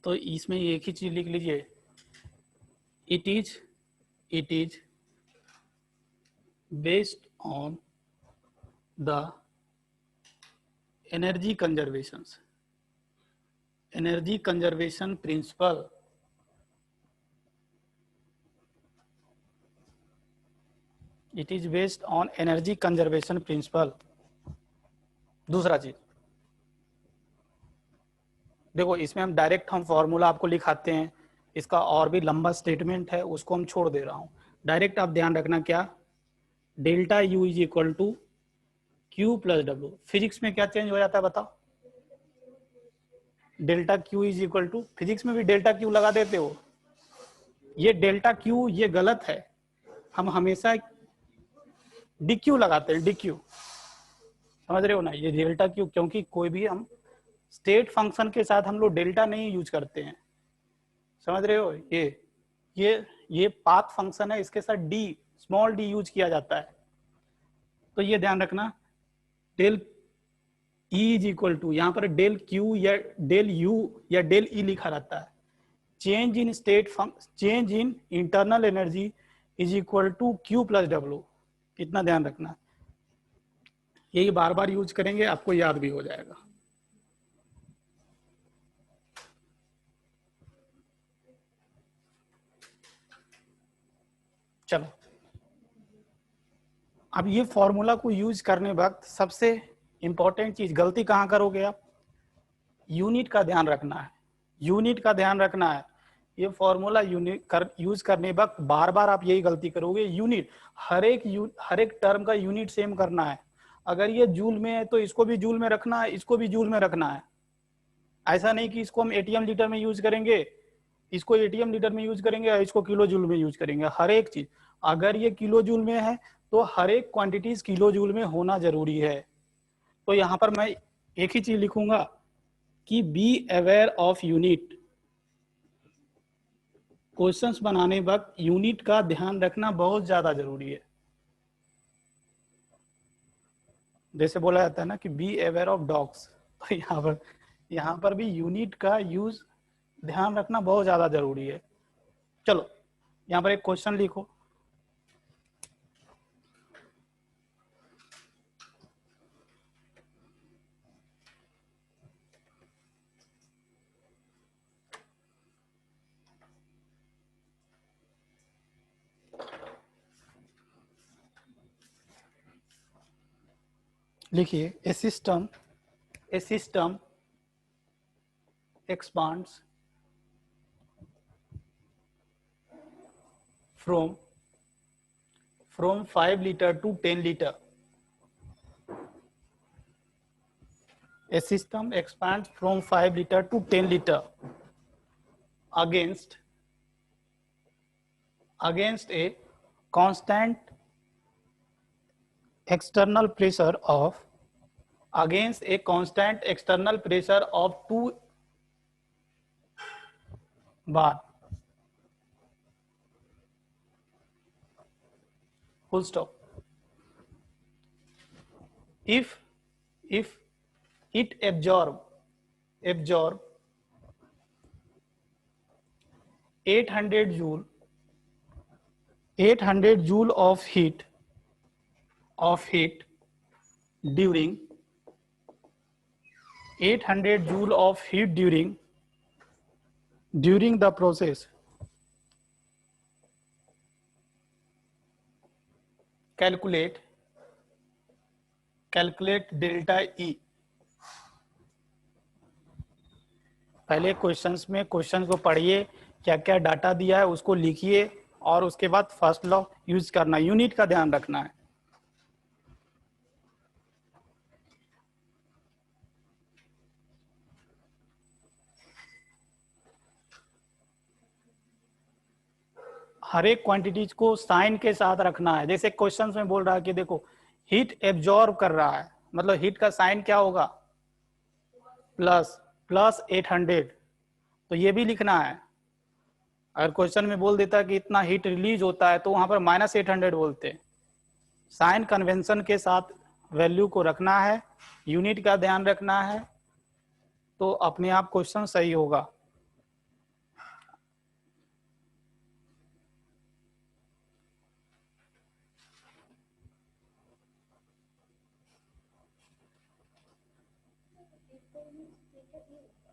Speaker 1: तो इसमें एक ही चीज लिख लीजिए, it is based on the energy conservation principle it is based on energy conservation principle. दूसरा चीज देखो, इसमें हम डायरेक्ट फॉर्मूला आपको लिखाते हैं, इसका और भी लंबा स्टेटमेंट है उसको हम छोड़ दे रहा हूं। डायरेक्ट आप ध्यान रखना क्या, delta u is equal to q plus डब्ल्यू। फिजिक्स में क्या चेंज हो जाता है बताओ, delta q is equal to, physics में भी डेल्टा क्यू लगा देते हो, ये डेल्टा क्यू ये गलत है, हम हमेशा डी क्यू लगाते हैं, डी क्यू, समझ रहे हो ना, ये डेल्टा क्यू, क्योंकि कोई भी हम स्टेट फंक्शन के साथ हम लोग डेल्टा नहीं यूज करते हैं, समझ रहे हो, ये पाथ फंक्शन है, इसके साथ डी, स्मॉल डी यूज किया जाता है। तो ये ध्यान रखना, del e is equal to, यहाँ पर डेल क्यू या डेल यू या डेल ई लिखा रहता है, change in state change in internal energy is equal to q plus डब्ल्यू। इतना ध्यान रखना, यही बार बार यूज करेंगे, आपको याद भी हो जाएगा। चलो, अब ये फॉर्मूला को यूज करने वक्त सबसे इंपॉर्टेंट चीज, गलती कहाँ करोगे आप, यूनिट का ध्यान रखना है, यूनिट का ध्यान रखना है। ये फॉर्मूला यूज करने वक्त बार बार आप यही गलती करोगे, यूनिट, हर एक टर्म का यूनिट सेम करना है। अगर ये जूल में है तो इसको भी जूल में रखना है, इसको भी जूल में रखना है। ऐसा नहीं कि इसको हम एटीएम लीटर में यूज करेंगे, इसको एटीएम लीटर में यूज करेंगे, इसको किलो जूल में यूज करेंगे। हर एक चीज, अगर ये किलो जूल में है तो हर एक क्वांटिटीज किलो जूल में होना जरूरी है। तो यहाँ पर मैं एक ही चीज लिखूंगा कि be aware of unit. Questions बनाने वक्त यूनिट का ध्यान रखना बहुत ज्यादा जरूरी है। जैसे बोला जाता है ना कि बी अवेयर ऑफ डॉग्स, तो यहाँ पर भी यूनिट का यूज ध्यान रखना बहुत ज्यादा जरूरी है। चलो, यहाँ पर एक क्वेश्चन लिखो, लिखिए, ए system expands from 5 liter to 10 liter. A system expands from 5 liter to 10 liter against a constant external pressure of 2 bar. Full stop. If it absorb 800 joule of heat during 800 joule of heat during the process, calculate delta E। पहले question को पढ़िए, क्या क्या data दिया है उसको लिखिए, और उसके बाद फर्स्ट लॉ यूज करना, यूनिट का ध्यान रखना है। हर एक क्वांटिटीज को साइन के साथ रखना है। जैसे क्वेश्चंस में बोल रहा है कि देखो, हीट एब्जॉर्ब कर रहा है, मतलब हीट का साइन क्या होगा, प्लस 800, तो ये भी लिखना है। अगर क्वेश्चन में बोल देता है कि इतना हीट रिलीज होता है, तो वहां पर -800 बोलते हैं। साइन कन्वेंशन के साथ वैल्यू को रखना है, यूनिट का ध्यान रखना है, तो अपने आप क्वेश्चन सही होगा।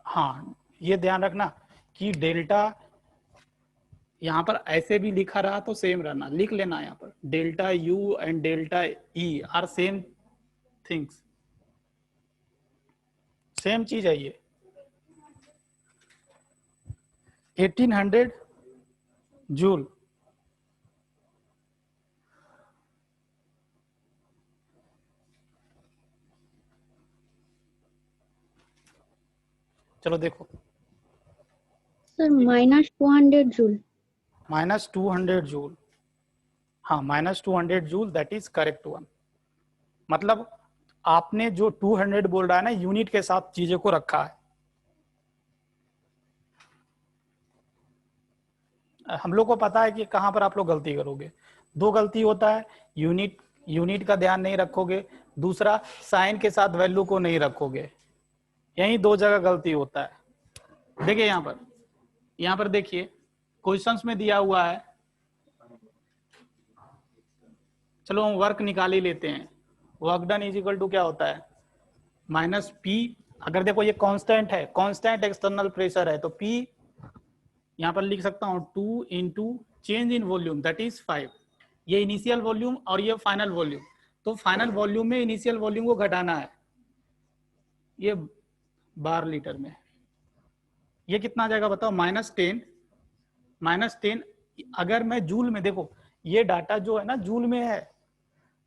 Speaker 1: हाँ, ये ध्यान रखना कि डेल्टा यहाँ पर ऐसे भी लिखा रहा तो सेम रहना, लिख लेना यहाँ पर delta U and delta E R same things, same चीज है ये। 1800 जूल, चलो देखो
Speaker 3: सर -200 जूल।
Speaker 1: -200 जूल, हाँ -200 joule, that is correct one. मतलब आपने जो 200 बोल रहा है ना, यूनिट के साथ चीजों को रखा है। हम लोग को पता है कि कहाँ पर आप लोग गलती करोगे। दो गलती होता है, यूनिट का ध्यान नहीं रखोगे, दूसरा साइन के साथ वैल्यू को नहीं रखोगे, यही दो जगह गलती होता है। देखिए यहाँ पर देखिए क्वेश्चंस में दिया हुआ है, चलो हम वर्क निकाल ही लेते हैं। Work done is equal to क्या होता है, माइनस पी। अगर देखो ये कांस्टेंट है, कांस्टेंट एक्सटर्नल प्रेशर है, तो पी यहाँ पर लिख सकता हूँ 2 into change in volume that is 5। ये इनिशियल वॉल्यूम और ये फाइनल वॉल्यूम, तो फाइनल वॉल्यूम में इनिशियल वॉल्यूम को घटाना है। ये 12 लीटर में ये कितना आ जाएगा बताओ, -10। अगर मैं जूल में, देखो ये डाटा जो है ना जूल में है,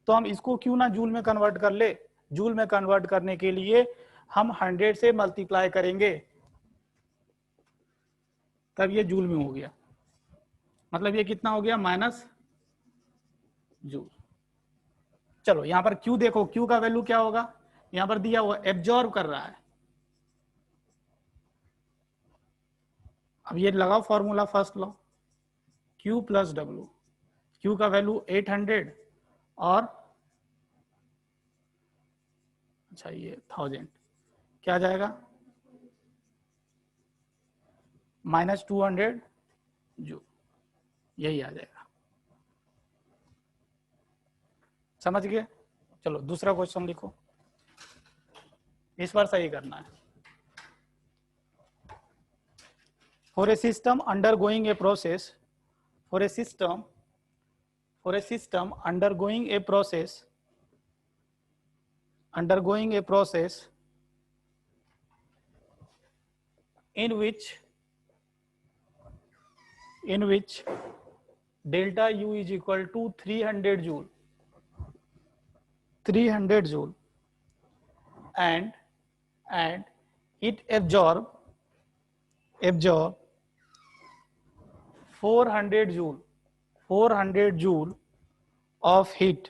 Speaker 1: तो हम इसको क्यों ना जूल में कन्वर्ट कर ले। जूल में कन्वर्ट करने के लिए हम 100 से मल्टीप्लाई करेंगे, तब ये जूल में हो गया। मतलब ये कितना हो गया, माइनस जूल। चलो यहां पर क्यू देखो, क्यू का वैल्यू क्या होगा, यहां पर दिया हुआ एब्जॉर्ब कर रहा है। अब ये लगाओ फॉर्मूला फर्स्ट लो, क्यू प्लस डब्ल्यू। क्यू का वैल्यू 800 और अच्छा ये 1000, क्या आ जाएगा -200 जूल, यही आ जाएगा। समझ गए। चलो दूसरा क्वेश्चन लिखो, इस बार सही करना है। For a system undergoing a process, for a system undergoing a process in which delta U is equal to 300 joule, and it absorb 400 joule of heat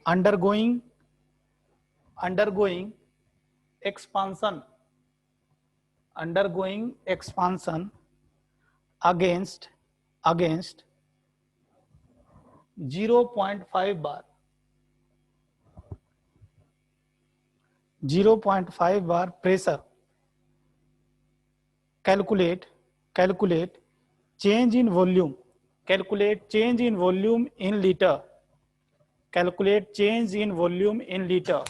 Speaker 1: undergoing expansion against 0.5 bar, 0.5 bar pressure. Calculate change in volume. Calculate change in volume in liter. Calculate change in volume in liter.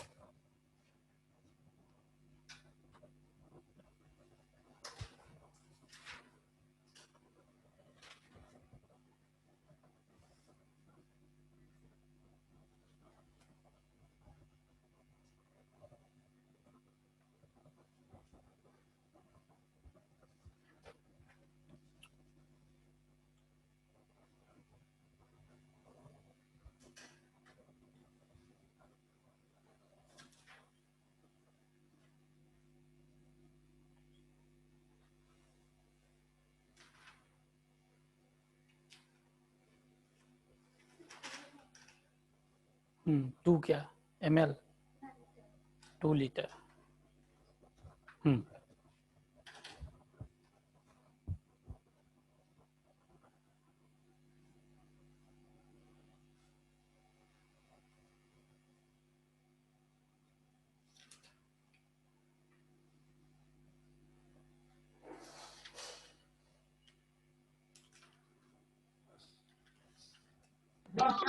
Speaker 1: To क्या ml, 2 litre.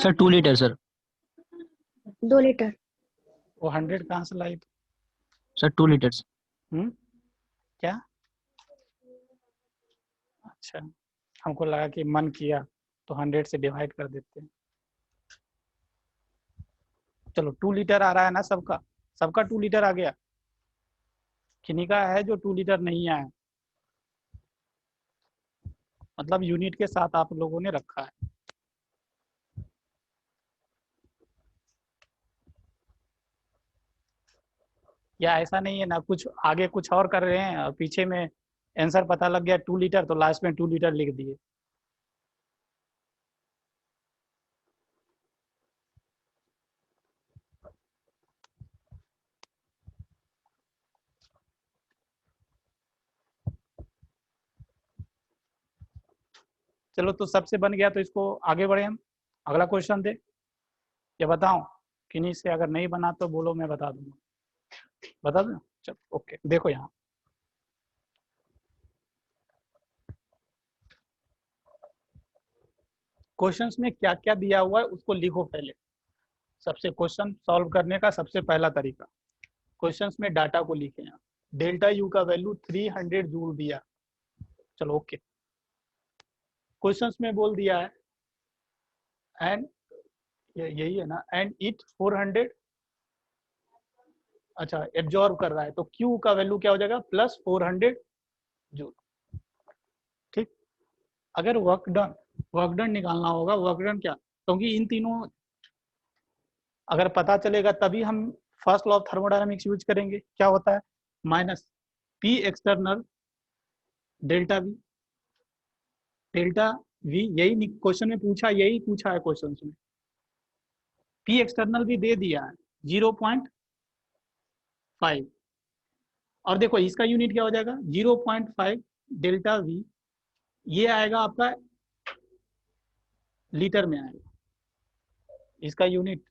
Speaker 4: Sir 2 litre sir.
Speaker 3: 2 litre.
Speaker 1: वो 100 कहाँ से लाई तू?
Speaker 4: Sir 2 litres.
Speaker 1: क्या? अच्छा, हमको लगा कि मन किया तो 100 से डिवाइड कर देते हैं। चलो 2 लीटर आ रहा है ना सबका? सबका 2 लीटर आ गया? किन्हीं का है जो 2 लीटर नहीं आया? मतलब यूनिट के साथ आप लोगों ने रखा है। या ऐसा नहीं है ना, कुछ आगे कुछ और कर रहे हैं और पीछे में आंसर पता लग गया 2 लीटर तो लास्ट में 2 लीटर लिख दिए। चलो तो सबसे बन गया तो इसको आगे बढ़े हम, अगला क्वेश्चन दे या बताऊं? किन्हीं से अगर नहीं बना तो बोलो, मैं बता दूंगा। बता दूं? चलो ओके, देखो यहाँ क्वेश्चंस में क्या क्या दिया हुआ है उसको लिखो पहले। सबसे क्वेश्चन सॉल्व करने का सबसे पहला तरीका, क्वेश्चंस में डाटा को लिखे। यहाँ डेल्टा यू का वैल्यू 300 जूल दिया। चलो ओके, क्वेश्चंस में बोल दिया है एंड यही है ना, एंड इट 400, अच्छा एब्जॉर्ब कर रहा है तो Q का वैल्यू क्या हो जाएगा? Plus 400 joule. ठीक, अगर वर्क डन निकालना होगा, वर्क डन क्या, क्योंकि इन तीनों अगर पता चलेगा तभी हम first law of thermodynamics use करेंगे। क्या होता है? Minus P external delta we, delta we, यही क्वेश्चन में पूछा, यही पूछा है क्वेश्चन में। P एक्सटर्नल भी दे दिया है 0.5, और देखो इसका यूनिट क्या हो जाएगा? 0.5 डेल्टा वी, ये आएगा आपका लीटर में आएगा। इसका यूनिट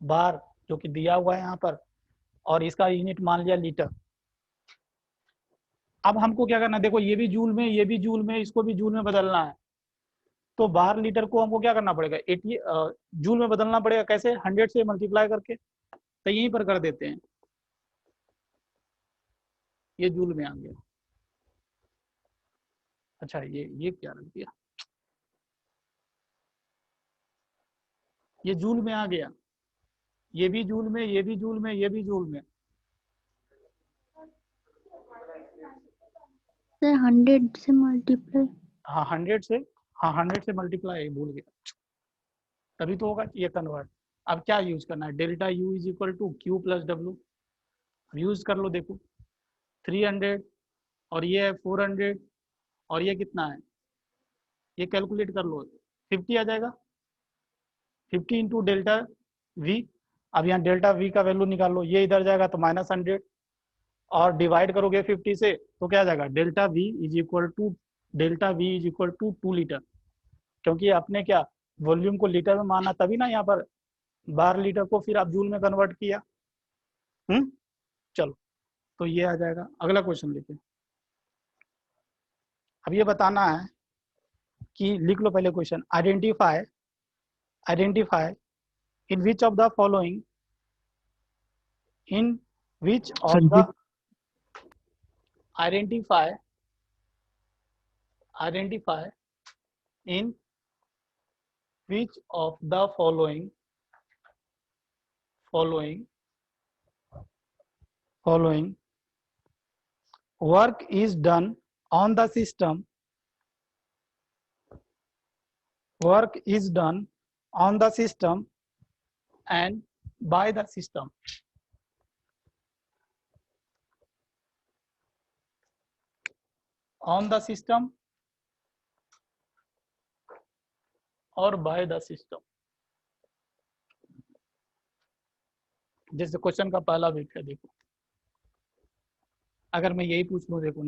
Speaker 1: बार जो कि दिया हुआ है यहाँ पर, और इसका यूनिट मान लिया लीटर। अब हमको क्या करना है? देखो ये भी जूल में, ये भी जूल में, इसको भी जूल में बदलना है। तो बार लीटर को हमको क्या करना पड़ेगा? 80 जूल में बदलना पड़ेगा। कैसे? 100 से मल्टीप्लाई करके। तो यहीं पर कर देते हैं, ये जूल में आ गया। अच्छा ये क्या रख दिया? ये जूल में आ गया, ये भी जूल में, ये भी जूल में, ये भी जूल में।
Speaker 3: सर 100 से मल्टीप्लाई।
Speaker 1: हाँ 100 से, हाँ 100 से मल्टीप्लाई, भूल गया, तभी तो होगा ये कन्वर्ट। अब क्या यूज करना है? Delta u is equal to q plus डब्ल्यू। यूज कर लो, देखो 300 और ये है 400 और ये कितना है? ये कैलकुलेट कर लो, 50 आ जाएगा। 50 इंटू डेल्टा वी, अब यहाँ डेल्टा वी का वैल्यू निकाल लो, ये इधर जाएगा तो -100, और डिवाइड करोगे 50 से तो क्या आ जाएगा? Delta v is equal to, delta v is equal to 2 litre, क्योंकि आपने क्या वॉल्यूम को लीटर में माना, तभी ना यहाँ पर बार लीटर को फिर आप जूल में कन्वर्ट किया। चलो तो ये आ जाएगा। अगला क्वेश्चन लिखिए। अब ये बताना है कि, लिख लो पहले question, identify in which of the following, in which of the, identify in which of the following work is done on the system, and by the system. On the system और by the system। जैसे question का पहला bit है, देखो अगर मैं यही पूछ लूं, देखो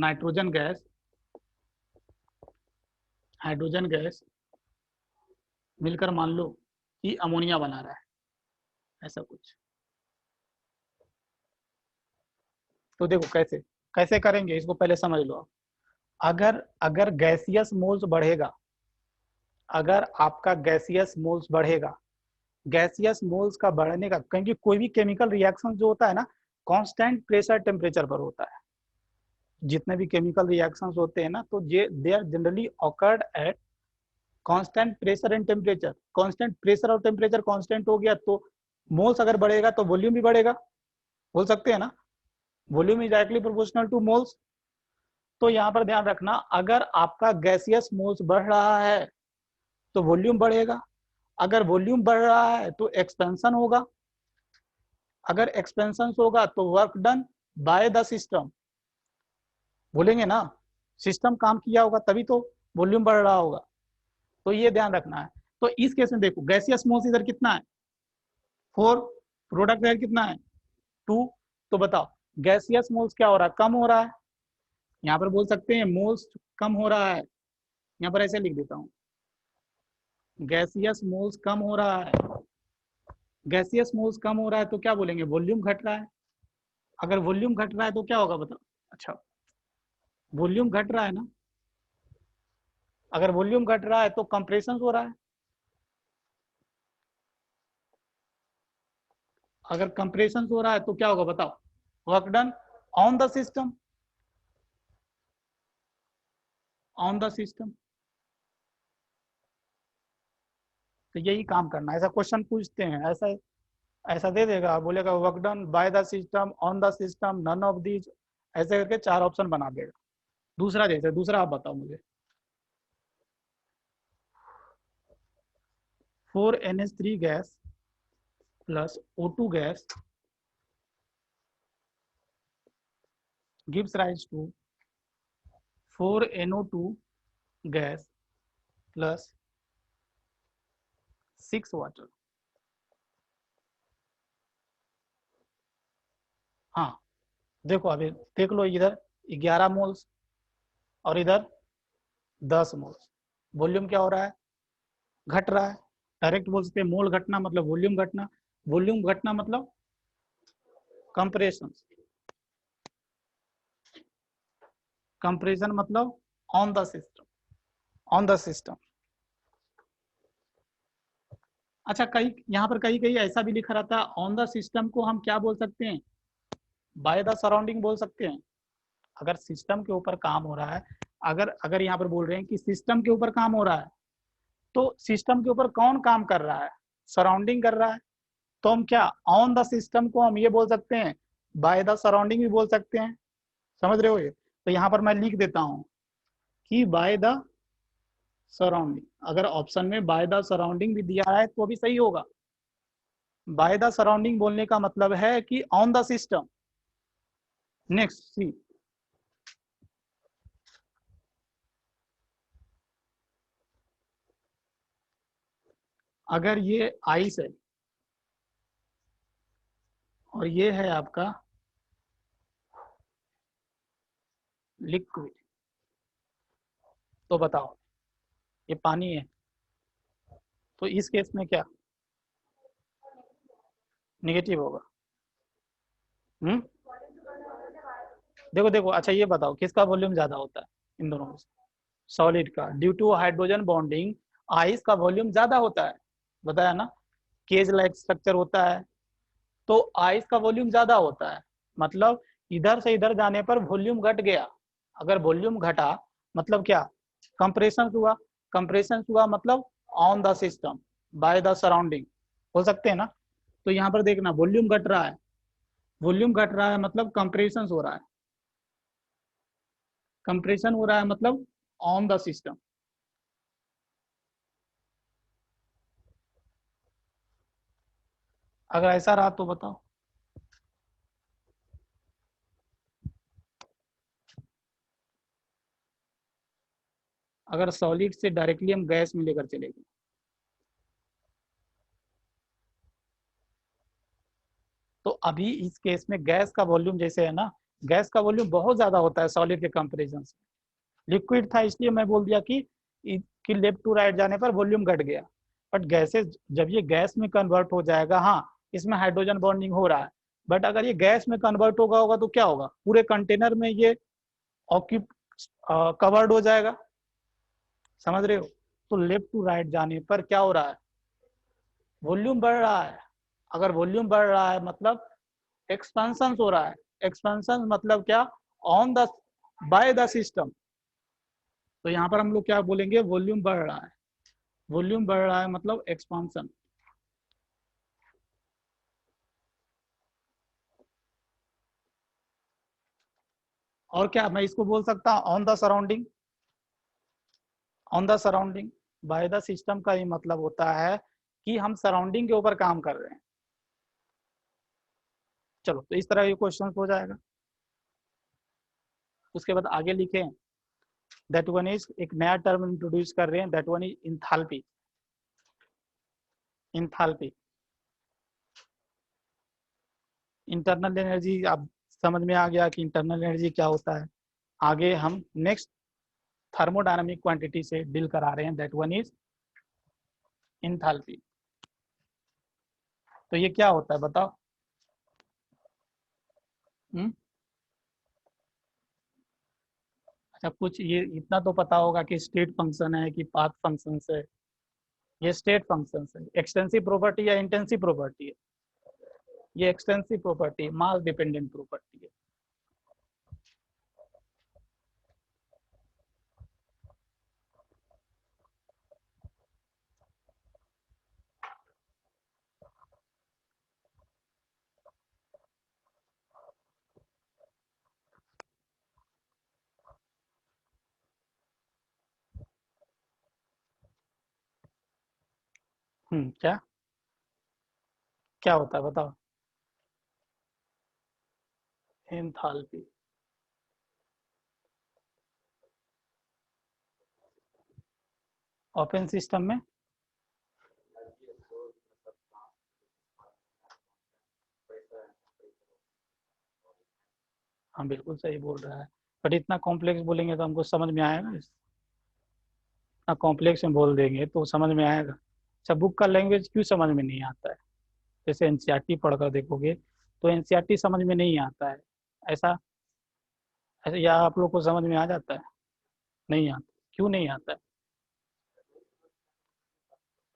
Speaker 1: हाइड्रोजन गैस मिलकर मान लो कि अमोनिया बना रहा है, ऐसा कुछ। तो देखो कैसे करेंगे इसको, पहले समझ लो आप। अगर गैसियस मोल्स बढ़ेगा, अगर आपका गैसियस मोल्स बढ़ेगा गैसियस मोल्स का बढ़ने का, क्योंकि कोई भी केमिकल रिएक्शन जो होता है ना कांस्टेंट प्रेशर टेम्परेचर पर होता है। जितने भी केमिकल रिएक्शंस होते हैं ना तो they are generally occurred at constant pressure and temperature. Constant pressure और टेम्परेचर कांस्टेंट हो गया तो मोल्स अगर बढ़ेगा तो वॉल्यूम भी बढ़ेगा, बोल सकते हैं ना, volume is directly proportional two moles. तो यहाँ पर ध्यान रखना, अगर आपका गैसियस मोल्स बढ़ रहा है तो वॉल्यूम बढ़ेगा, अगर वॉल्यूम बढ़ रहा है तो एक्सपेंशन होगा, अगर एक्सपेंशन होगा तो work done by the system, बोलेंगे ना, सिस्टम काम किया होगा तभी तो वॉल्यूम बढ़ रहा होगा। तो ये ध्यान रखना है। तो इस केस में देखो गैसियस मोल्स इधर कितना है 4, प्रोडक्ट इधर कितना है 2, तो बताओ गैसियस मोल्स क्या हो रहा है, कम हो रहा है। यहाँ पर बोल सकते हैं मोल्स कम हो रहा है, यहाँ पर ऐसे लिख देता हूँ, गैसियस मोल्स कम हो रहा है। गैसियस मोल्स कम हो रहा है तो क्या बोलेंगे, वॉल्यूम घट रहा है। अगर वॉल्यूम घट रहा है तो क्या होगा बताओ, अच्छा वॉल्यूम घट रहा है ना, अगर वॉल्यूम घट रहा है तो कंप्रेशन हो रहा है, अगर कंप्रेशन हो रहा है तो क्या होगा बताओ, work done on the system, on the system. तो यही काम करना है। ऐसा क्वेश्चन पूछते हैं, ऐसा ऐसा दे देगा, बोलेगा work done by the system, on the system, none of these, ऐसे करके 4 ऑप्शन बना देगा। दूसरा जैसे दूसरा आप बताओ मुझे, 4NH3 gas plus O2 gas gives rise to 4NO2 gas plus 6 water. हाँ देखो अभी देख लो, इधर 11 मोल्स और इधर 10 मोल्स, वॉल्यूम क्या हो रहा है, घट रहा है। डायरेक्ट बोल सकते हैं मोल घटना मतलब वॉल्यूम घटना, वॉल्यूम घटना मतलब कंप्रेशन, कंप्रेशन मतलब on the system, on the system. अच्छा कहीं यहाँ पर कहीं कहीं ऐसा भी लिखा रहता है, ऑन द सिस्टम को हम क्या बोल सकते हैं, बाय द सराउंडिंग बोल सकते हैं। अगर सिस्टम के ऊपर काम हो रहा है, अगर अगर यहाँ पर बोल रहे हैं कि सिस्टम के ऊपर काम हो रहा है, तो सिस्टम के ऊपर कौन काम कर रहा है, सराउंडिंग कर रहा है। तो हम क्या ऑन द सिस्टम को हम ये बोल सकते हैं, बाय द सराउंडिंग भी बोल सकते हैं, समझ रहे हो ये। तो यहाँ पर मैं लिख देता हूँ कि बाय द सराउंडिंग, अगर ऑप्शन में बाय द सराउंडिंग भी दिया है तो भी सही होगा। बाय द सराउंडिंग बोलने का मतलब है कि ऑन द सिस्टम। नेक्स्ट सी, अगर ये आइस है और ये है आपका लिक्विड, तो बताओ ये पानी है, तो इस केस में क्या निगेटिव होगा। देखो देखो, अच्छा ये बताओ किसका वॉल्यूम ज्यादा होता है इन दोनों में से, सॉलिड का, due to hydrogen bonding ice का वॉल्यूम ज्यादा होता है, बताया ना, केज लाइक स्ट्रक्चर होता है तो आइस का वॉल्यूम ज्यादा होता है। मतलब इधर से इधर जाने पर वॉल्यूम घट गया, अगर वॉल्यूम घटा मतलब क्या, कंप्रेशन हुआ, कंप्रेशन हुआ मतलब on the system by the surrounding हो सकते हैं ना। तो यहाँ पर देखना वॉल्यूम घट रहा है, वॉल्यूम घट रहा है मतलब कंप्रेशन हो रहा है, कंप्रेशन हो रहा है मतलब ऑन द सिस्टम। अगर ऐसा रहा तो बताओ, अगर सॉलिड से डायरेक्टली हम गैस में लेकर चले गए, तो अभी इस केस में गैस का वॉल्यूम जैसे है ना, गैस का वॉल्यूम बहुत ज्यादा होता है सॉलिड के कंपेरिजन से। लिक्विड था इसलिए मैं बोल दिया कि लेफ्ट टू राइट जाने पर वॉल्यूम घट गया, बट गैसेज जब ये गैस में कन्वर्ट हो जाएगा, हाँ इसमें हाइड्रोजन बॉन्डिंग हो रहा है, बट अगर ये गैस में कन्वर्ट होगा तो क्या होगा, पूरे कंटेनर में ये ऑक्यूप कवर्ड हो जाएगा, समझ रहे हो। तो लेफ्ट टू राइट जाने पर क्या हो रहा है, वॉल्यूम बढ़ रहा है, अगर वॉल्यूम बढ़ रहा है मतलब एक्सपेंशन हो रहा है। एक्सपेंशन मतलब क्या, on the by the system. तो यहाँ पर हम लोग क्या बोलेंगे, वॉल्यूम बढ़ रहा है। वॉल्यूम बढ़ रहा है मतलब एक्सपेंशन। और क्या मैं इसको बोल सकता हूँ, on the surrounding. On the surrounding bye the system का ये मतलब होता है कि हम सराउंडिंग के ऊपर काम कर रहे हैं। चलो तो इस तरह ये क्वेश्चन हो जाएगा। उसके बाद आगे लिखें, दैट वन इज, एक नया टर्म इंट्रोड्यूस कर रहे हैं, that one is enthalpy. Enthalpy, internal energy आप समझ में आ गया कि इंटरनल एनर्जी क्या होता है। आगे हम नेक्स्ट थर्मोडायनामिक क्वांटिटी से डील करा रहे हैं, दैट वन इज इंथाल्पी। तो ये क्या होता है बताओ। अच्छा, कुछ ये इतना तो पता होगा कि स्टेट फंक्शन है कि पाथ फंक्शन है। ये स्टेट फंक्शन है। एक्सटेंसिव प्रॉपर्टी या इंटेंसिव प्रॉपर्टी है, ये extensive property, mass dependent property है। क्या क्या होता है बताओ। एंथैल्पी, ओपन सिस्टम में हाँ बिल्कुल सही बोल रहा है, बट इतना कॉम्प्लेक्स बोलेंगे तो हमको समझ में आएगा। इतना कॉम्प्लेक्स में बोल देंगे तो समझ में आएगा। अच्छा, बुक का लैंग्वेज क्यों समझ में नहीं आता है। जैसे एनसीईआरटी पढ़कर देखोगे तो एनसीईआरटी समझ में नहीं आता है। ऐसा ऐसा या आप लोग को समझ में आ जाता है। नहीं आता, क्यों नहीं आता है।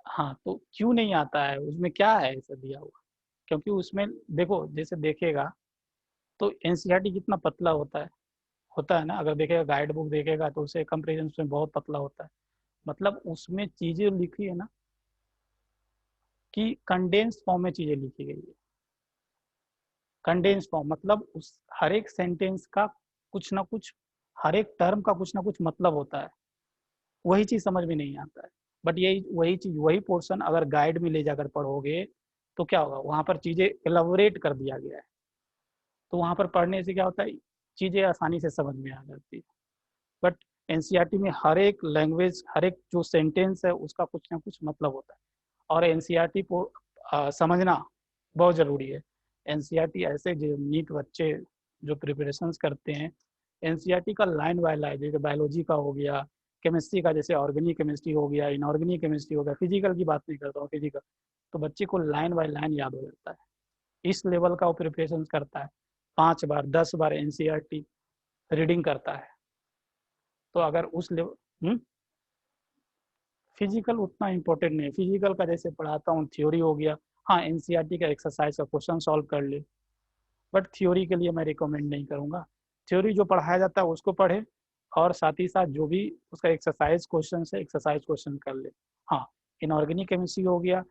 Speaker 1: हाँ तो क्यों नहीं आता है, उसमें क्या है ऐसा दिया हुआ। क्योंकि उसमें देखो, जैसे देखेगा तो एनसीईआरटी कितना पतला होता है ना। अगर देखेगा गाइड बुक देखेगा तो उसे कंपेरिजन में बहुत पतला होता है। मतलब उसमें चीजें लिखी है ना कि कंडेंस फॉर्म में चीजें लिखी गई है। कंडेंस फॉर्म मतलब उस हर एक सेंटेंस का कुछ ना कुछ, हर एक टर्म का कुछ ना कुछ मतलब होता है। वही चीज समझ में नहीं आता है। बट यही वही चीज, वही पोर्शन अगर गाइड में ले जाकर पढ़ोगे तो क्या होगा, वहां पर चीजें एलाबोरेट कर दिया गया है। तो वहां पर पढ़ने से क्या होता है, चीजें आसानी से समझ में आ जाती है। बट एनसीईआरटी में हर एक लैंग्वेज, हर एक जो सेंटेंस है उसका कुछ ना कुछ मतलब होता है। और एनसीईआरटी को समझना बहुत ज़रूरी है। एनसीईआरटी ऐसे जो नीट बच्चे जो प्रिपरेशंस करते हैं, एनसीईआरटी का लाइन बाय लाइन, जैसे बायोलॉजी का हो गया, केमिस्ट्री का जैसे ऑर्गेनिक केमिस्ट्री हो गया, इनऑर्गेनिक केमिस्ट्री हो गया, फिजिकल की बात नहीं करता हूँ, फिजिकल तो बच्चे को लाइन बाय लाइन याद हो जाता है। इस लेवल का वो प्रिपरेशन करता है, 5 बार 10 बार एनसीईआरटी रीडिंग करता है। तो अगर उस लेवल, फिजिकल उतना इंपॉर्टेंट नहीं है। फिजिकल का जैसे पढ़ाता हूँ, थ्योरी हो गया, हाँ एनसीईआरटी का एक्सरसाइज का क्वेश्चन सॉल्व कर ले, बट थ्योरी के लिए मैं रिकमेंड नहीं करूँगा। थ्योरी जो पढ़ाया जाता है उसको पढ़े, और साथ ही साथ जो भी उसका एक्सरसाइज क्वेश्चन है, एक्सरसाइज क्वेश्चन कर ले। हाँ, इनऑर्गेनिक केमिस्ट्री हो गया,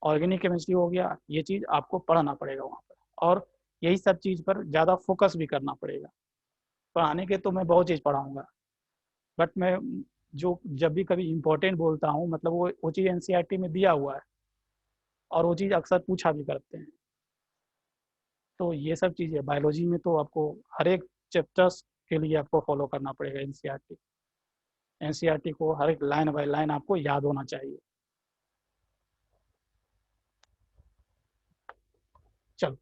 Speaker 1: ऑर्गेनिक केमिस्ट्री हो गया, ये चीज़ आपको पढ़ना पड़ेगा वहाँ पर, और यही सब चीज़ पर ज़्यादा फोकस भी करना पड़ेगा। पढ़ाने के तो मैं बहुत चीज़ पढ़ाऊँगा, बट मैं जो जब भी कभी इम्पोर्टेंट बोलता हूँ मतलब वो चीज़ एनसीईआरटी में दिया हुआ है, और वो चीज़ अक्सर पूछा भी करते हैं। तो ये सब चीज़ें बायोलॉजी में तो आपको हर एक चैप्टर्स के लिए आपको फॉलो करना पड़ेगा एनसीईआरटी। एनसीईआरटी को हर एक लाइन बाय लाइन आपको याद होना चाहिए। चलो,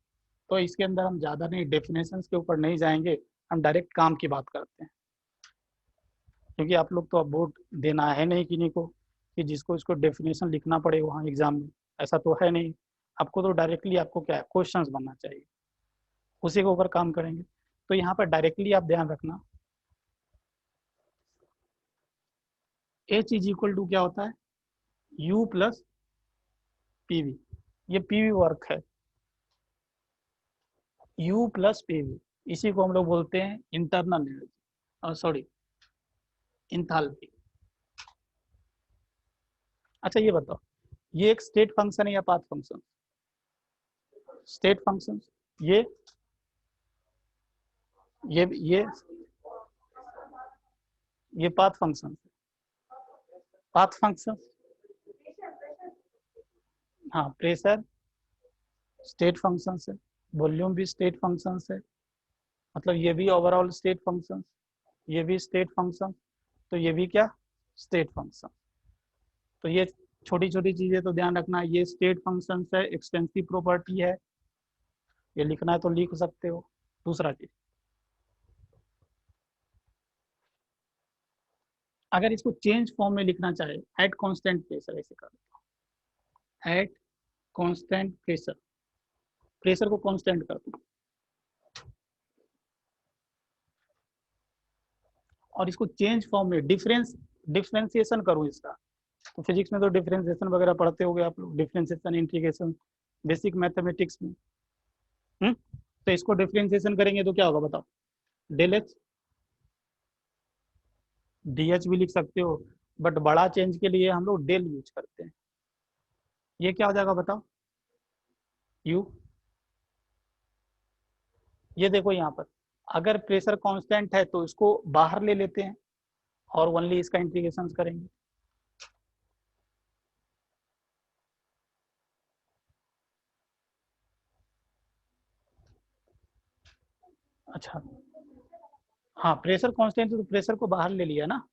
Speaker 1: तो इसके अंदर हम ज़्यादा नहीं, डेफिनेशंस के ऊपर नहीं जाएंगे, हम डायरेक्ट काम की बात करते हैं। क्योंकि आप लोग तो अब बोर्ड देना है नहीं किन्हीं को कि जिसको इसको डेफिनेशन लिखना पड़े वहाँ एग्जाम में, ऐसा तो है नहीं। आपको तो डायरेक्टली आपको क्या है, क्वेश्चंस बनना चाहिए, उसी के ऊपर काम करेंगे। तो यहाँ पर डायरेक्टली आप ध्यान रखना, एच इज इक्वल टू क्या होता है, यू प्लस पीवी, ये पीवी वर्क है, U प्लस पीवी, इसी को हम लोग बोलते हैं इंटरनल एनर्जी, सॉरी इंथैल्पी। अच्छा ये बताओ, ये एक स्टेट फंक्शन है या पाथ फंक्शन? State function. ये ये ये ये पाथ फंक्शन, पाथ फंक्शन। हाँ, प्रेशर स्टेट फंक्शन है, वॉल्यूम भी स्टेट फंक्शन है, मतलब ये भी ओवरऑल स्टेट फंक्शन, ये भी स्टेट फंक्शन, तो ये भी क्या स्टेट फंक्शन। तो ये छोटी छोटी चीजें तो ध्यान रखना, ये स्टेट फंक्शन है, एक्सटेंसिव प्रॉपर्टी है, ये लिखना है तो लिख सकते हो। दूसरा चीज, अगर इसको चेंज फॉर्म में लिखना चाहे, एट कांस्टेंट प्रेशर, ऐसे कर दो, एट कांस्टेंट प्रेशर, प्रेशर को कांस्टेंट कर दो, और इसको चेंज फॉर्म में डिफरेंशिएशन करूँ इसका। तो फिजिक्स में तो डिफरेंशिएशन वगैरह पढ़ते होगे आप लोग, डिफरेंशिएशन इंटीग्रेशन बेसिक मैथमेटिक्स में। तो इसको डिफरेंशिएशन करेंगे तो क्या होगा बताओ? डेल एच, डी एच भी लिख सकते हो, बट बड़ा चेंज के लिए हम लोग डेल यूज करते हैं। ये क्या हो जाएगा बताओ? यू। ये देखो यहाँ पर, अगर प्रेशर कांस्टेंट है तो इसको बाहर ले लेते हैं और ओनली इसका इंटीग्रेशन करेंगे। अच्छा, हाँ प्रेशर कांस्टेंट है तो प्रेशर को बाहर ले लिया ना।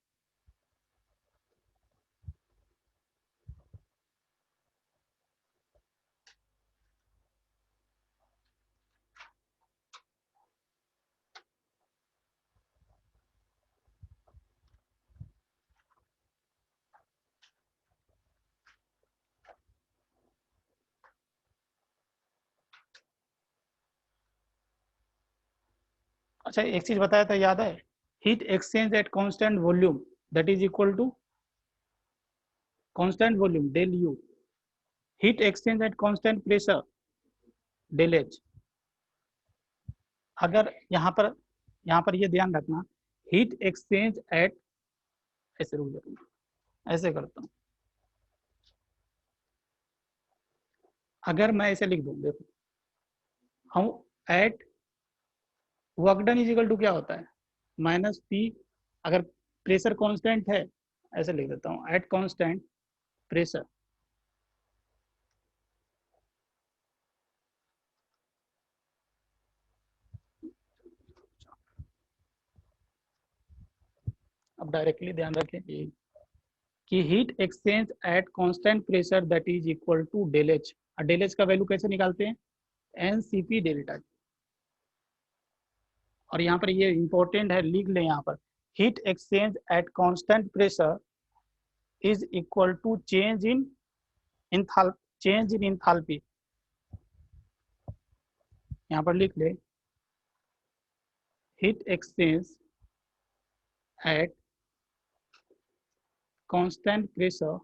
Speaker 1: अच्छा एक चीज बताया था, याद है? Heat exchange at constant volume that is equal to constant volume del u, heat exchange at constant pressure del h. अगर यहाँ पर ये ध्यान रखना, हीट एक्सचेंज एट, ऐसे रुक जाऊंगा, ऐसे करता हूँ, अगर मैं ऐसे लिख दूँ, देखो हम at work done is equal to क्या होता है? माइनस पी, अगर प्रेशर कांस्टेंट है, ऐसे लिख देता हूँ, एट कांस्टेंट प्रेशर अब डायरेक्टली ध्यान रखें कि heat exchange at constant pressure that is equal to del h. Del h का वैल्यू कैसे निकालते हैं? N c p delta. और यहाँ पर ये इंपॉर्टेंट है, लिख लें यहाँ पर, heat exchange at constant pressure is equal to change in enthalpy. यहाँ पर लिख ले, heat exchange at constant pressure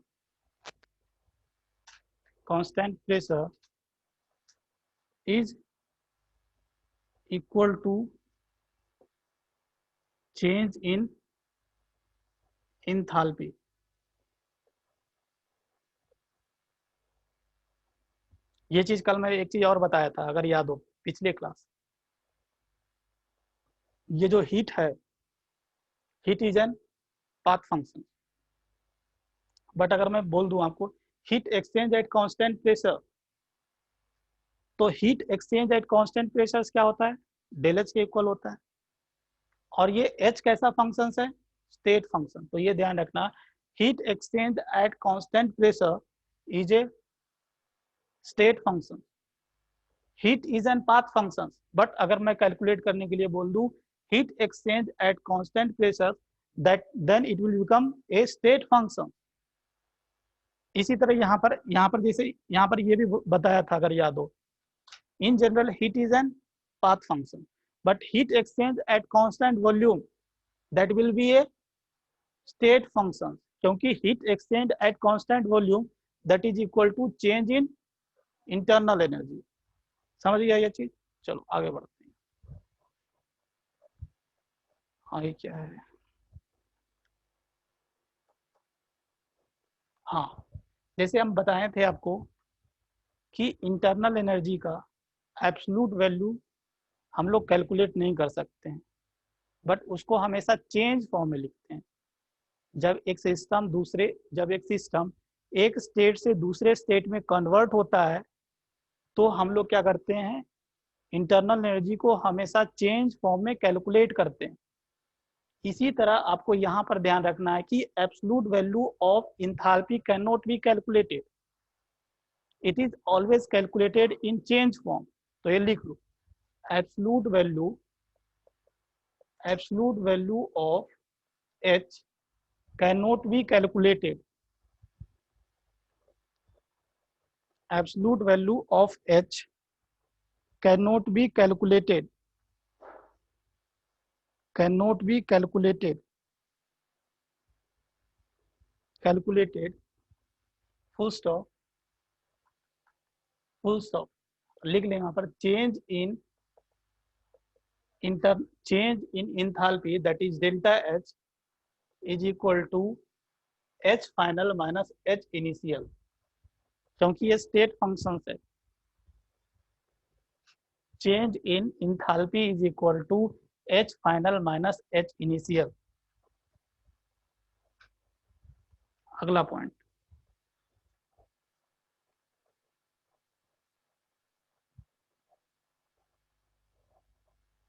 Speaker 1: is equal to change in enthalpy। ये चीज कल मैं एक चीज और बताया था, अगर याद हो पिछले क्लास, ये जो हीट है, heat is an path function, but अगर मैं बोल दूं आपको heat exchange at constant pressure, तो heat exchange at constant pressure क्या होता है? डेल एच के इक्वल होता है। और ये एच कैसा फंक्शन है? State function. तो ये ध्यान रखना, heat exchange at constant pressure is a state function, heat is an path function, but अगर मैं कैलकुलेट करने के लिए बोल दूं heat exchange at constant pressure, that then it will become a state function. इसी तरह यहाँ पर जैसे यहाँ पर ये भी बताया था, अगर याद हो, in general heat is N path function, but heat exchange at constant volume that will be a state function, क्योंकि heat exchange at constant volume that is equal to change in internal energy. समझ गया ये चीज? चलो आगे बढ़ते हैं। हाँ ये क्या है? हाँ, जैसे हम बताए थे आपको कि इंटरनल एनर्जी का एब्सोल्यूट वैल्यू हम लोग कैलकुलेट नहीं कर सकते हैं, बट उसको हमेशा चेंज फॉर्म में लिखते हैं। जब एक सिस्टम एक स्टेट से दूसरे स्टेट में कन्वर्ट होता है तो हम लोग क्या करते हैं, इंटरनल एनर्जी को हमेशा चेंज फॉर्म में कैलकुलेट करते हैं। इसी तरह आपको यहाँ पर ध्यान रखना है कि absolute value of enthalpy can not be calculated, it is always calculated in change form. तो ये लिख लो, absolute value of H can not be calculated, absolute value of H cannot be calculated full stop लिख लें यहाँ पर change in enthalpy that is delta H is equal to H final minus H initial, क्योंकि ये state function है। Change in enthalpy is equal to H final minus H initial. अगला point,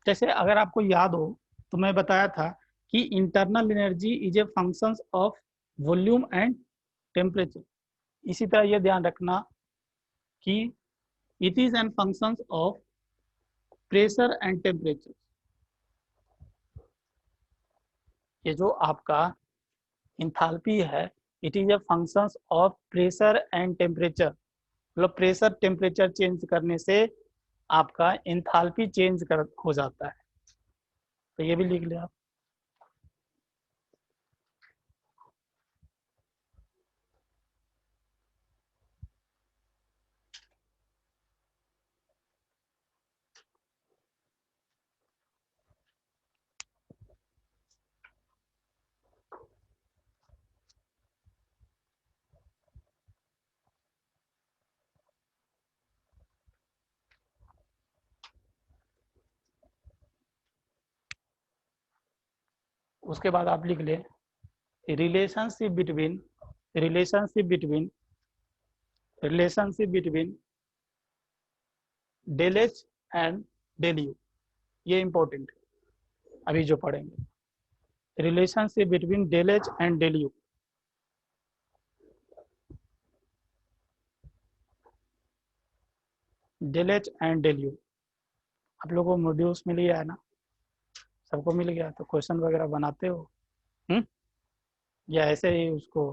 Speaker 1: जैसे अगर आपको याद हो तो मैं बताया था कि internal energy is a function of volume and temperature. इसी तरह यह ध्यान रखना कि it is an function of pressure and temperature. ये जो आपका इंथैल्पी है, it is a function of pressure and temperature. मतलब प्रेशर टेम्परेचर चेंज करने से आपका इंथैल्पी चेंज हो जाता है। तो ये भी लिख लिया आप। उसके बाद आप लिख ले relationship between del H and del U. ये इंपॉर्टेंट है अभी जो पढ़ेंगे। Relationship between del H and del U. Del H and del U आप लोगों को मॉड्यूल्स मिल गया है ना? सबको मिल गया? तो क्वेश्चन वगैरह बनाते हो या ऐसे ही उसको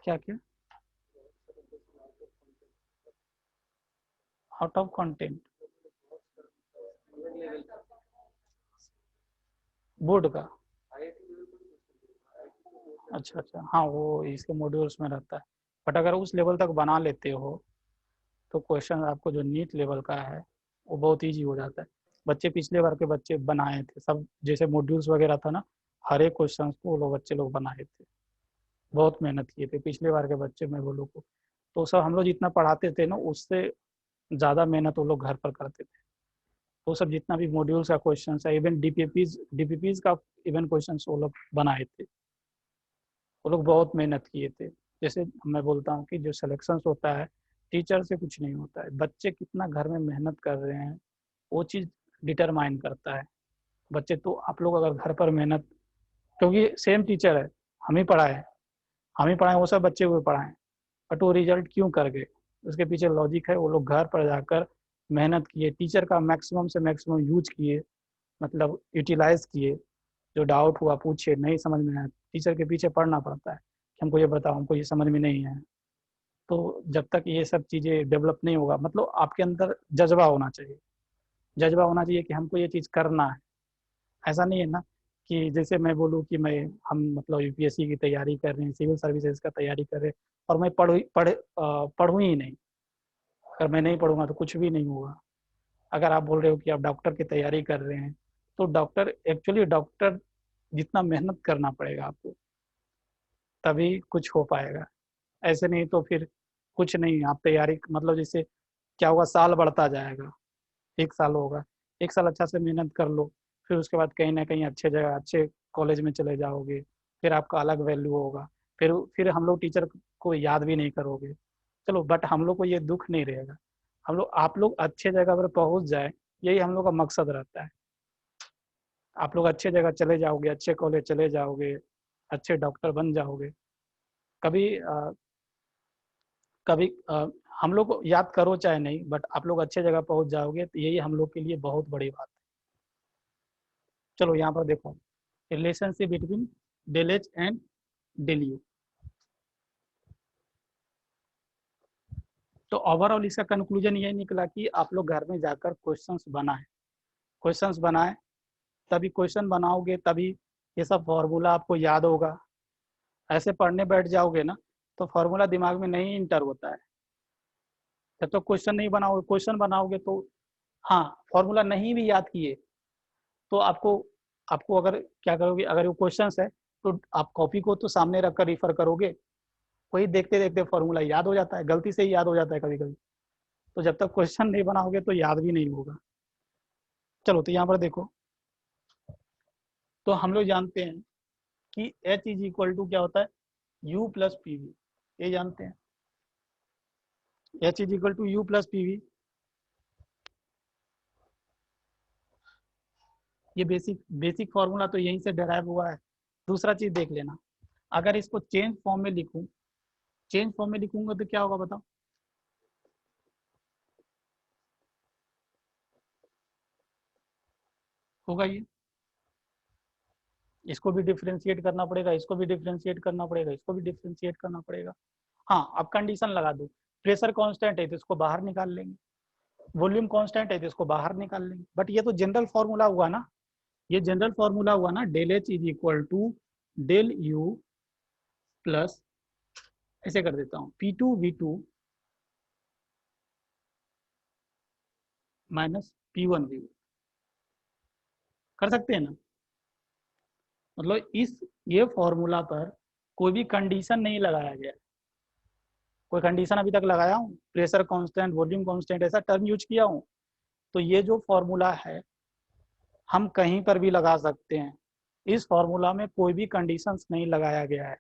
Speaker 1: क्या आउट ऑफ कंटेंट बोर्ड का? अच्छा, हाँ वो इसके मॉड्यूल्स में रहता है। बट अगर उस लेवल तक बना लेते हो तो क्वेश्चन आपको जो नीट लेवल का है वो बहुत ईजी हो जाता है। बच्चे पिछले बार के बच्चे बनाए थे सब, जैसे मॉड्यूल्स वगैरह था ना, हर एक क्वेश्चन को वो लोग बच्चे लोग बनाए थे, बहुत मेहनत किए थे पिछले बार के बच्चे में वो लोग को। तो सब हम लोग जितना पढ़ाते थे ना उससे ज़्यादा मेहनत वो लोग घर पर करते थे। वो सब जितना भी मॉड्यूल्स का क्वेश्चन है, इवन डीपीपीज का इवन क्वेश्चन वो लोग बनाए थे। वो लोग बहुत मेहनत किए थे। जैसे मैं बोलता हूँ कि जो सिलेक्शन होता है टीचर से कुछ नहीं होता है, बच्चे कितना घर में मेहनत कर रहे हैं वो चीज़ डिटरमाइन करता है। बच्चे तो आप लोग अगर घर पर मेहनत, क्योंकि सेम टीचर है, हम ही पढ़ाएं वो सब बच्चे को पढ़ाएं, बट वो रिजल्ट क्यों कर गए उसके पीछे लॉजिक है। वो लोग घर पर जाकर मेहनत किए, टीचर का मैक्सिमम से मैक्सिमम यूज किए, मतलब यूटिलाइज किए। जो डाउट हुआ पूछे, नहीं समझ में आया टीचर के पीछे पढ़ना पड़ता है कि हमको ये बताओ, हमको ये समझ में नहीं है। तो जब तक ये सब चीज़ें डेवलप नहीं होगा, मतलब आपके अंदर जज्बा होना चाहिए कि हमको ये चीज़ करना है। ऐसा नहीं है ना कि जैसे मैं बोलूँ कि मैं हम मतलब यूपीएससी की तैयारी कर रहे हैं, सिविल सर्विसेज का तैयारी कर रहे हैं, और मैं पढ़ूँ ही नहीं। अगर मैं नहीं पढ़ूंगा तो कुछ भी नहीं होगा। अगर आप बोल रहे हो कि आप डॉक्टर की तैयारी कर रहे हैं, तो डॉक्टर जितना मेहनत करना पड़ेगा आपको, तभी कुछ हो पाएगा। ऐसे नहीं तो फिर कुछ नहीं। आप तैयारी मतलब जैसे क्या होगा, साल बढ़ता जाएगा, 1 साल होगा, 1 साल अच्छा से मेहनत कर लो, फिर उसके बाद कहीं ना कहीं अच्छे जगह अच्छे कॉलेज में चले जाओगे, फिर आपका अलग वैल्यू होगा। फिर हम लोग टीचर को याद भी नहीं करोगे। चलो, बट हम लोग को ये दुख नहीं रहेगा। आप लोग अच्छे जगह पर पहुंच जाए, यही हम लोग का मकसद रहता है। आप लोग अच्छे जगह चले जाओगे, अच्छे कॉलेज चले जाओगे, अच्छे डॉक्टर बन जाओगे। कभी कभी हम लोग को याद करो चाहे नहीं, बट आप लोग अच्छे जगह पहुंच जाओगे, तो यही हम लोग के लिए बहुत बड़ी बात है। चलो यहाँ पर देखो, relationship between del H and del U. तो ओवरऑल इसका कंक्लूजन यही निकला कि आप लोग घर में जाकर क्वेश्चंस बनाए, तभी क्वेश्चन बनाओगे, तभी ये सब फॉर्मूला आपको याद होगा। ऐसे पढ़ने बैठ जाओगे ना, तो फॉर्मूला दिमाग में नहीं इंटर होता है। जब तो क्वेश्चन नहीं बनाओगे, क्वेश्चन बनाओगे तो हाँ, फॉर्मूला नहीं भी याद किए तो आपको आपको अगर क्या करोगे, अगर वो क्वेश्चन है तो आप कॉपी को तो सामने रखकर रिफर करोगे, वही देखते देखते फॉर्मूला याद हो जाता है, गलती से ही याद हो जाता है कभी कभी। तो जब तक क्वेश्चन नहीं बनाओगे तो याद भी नहीं होगा। चलो, तो यहाँ पर देखो, तो हम लोग जानते हैं कि H इज इक्वल टू क्या होता है, U प्लस पी वी। ये जानते हैं, H is equal to U plus P V. ये बेसिक बेसिक फॉर्मूला तो यहीं से डेराइव हुआ है। दूसरा चीज देख लेना, अगर इसको चेंज फॉर्म में लिखूं, चेंज फॉर्म में लिखूंगा तो क्या होगा बताओ। होगा ये, इसको भी डिफ्रेंशिएट करना पड़ेगा, इसको भी डिफ्रेंशिएट करना पड़ेगा, इसको भी डिफ्रेंशिएट करना पड़ेगा। हाँ, अब कंडीशन लगा दो, प्रेशर कांस्टेंट है तो इसको बाहर निकाल लेंगे, वॉल्यूम कांस्टेंट है तो इसको बाहर निकाल लेंगे। बट ये तो जनरल फॉर्मूला हुआ ना, ये जनरल फॉर्मूला हुआ ना, del H is equal to del U plus, ऐसे कर देता हूँ, P2V2 माइनस P1V1। कर सकते हैं ना। मतलब ये फॉर्मूला पर कोई भी कंडीशन नहीं लगाया गया। कोई कंडीशन अभी तक लगाया हूँ, प्रेशर कांस्टेंट, वॉल्यूम कांस्टेंट, ऐसा टर्म यूज किया हूँ? तो ये जो फॉर्मूला है हम कहीं पर भी लगा सकते हैं। इस फॉर्मूला में कोई भी कंडीशंस नहीं लगाया गया है।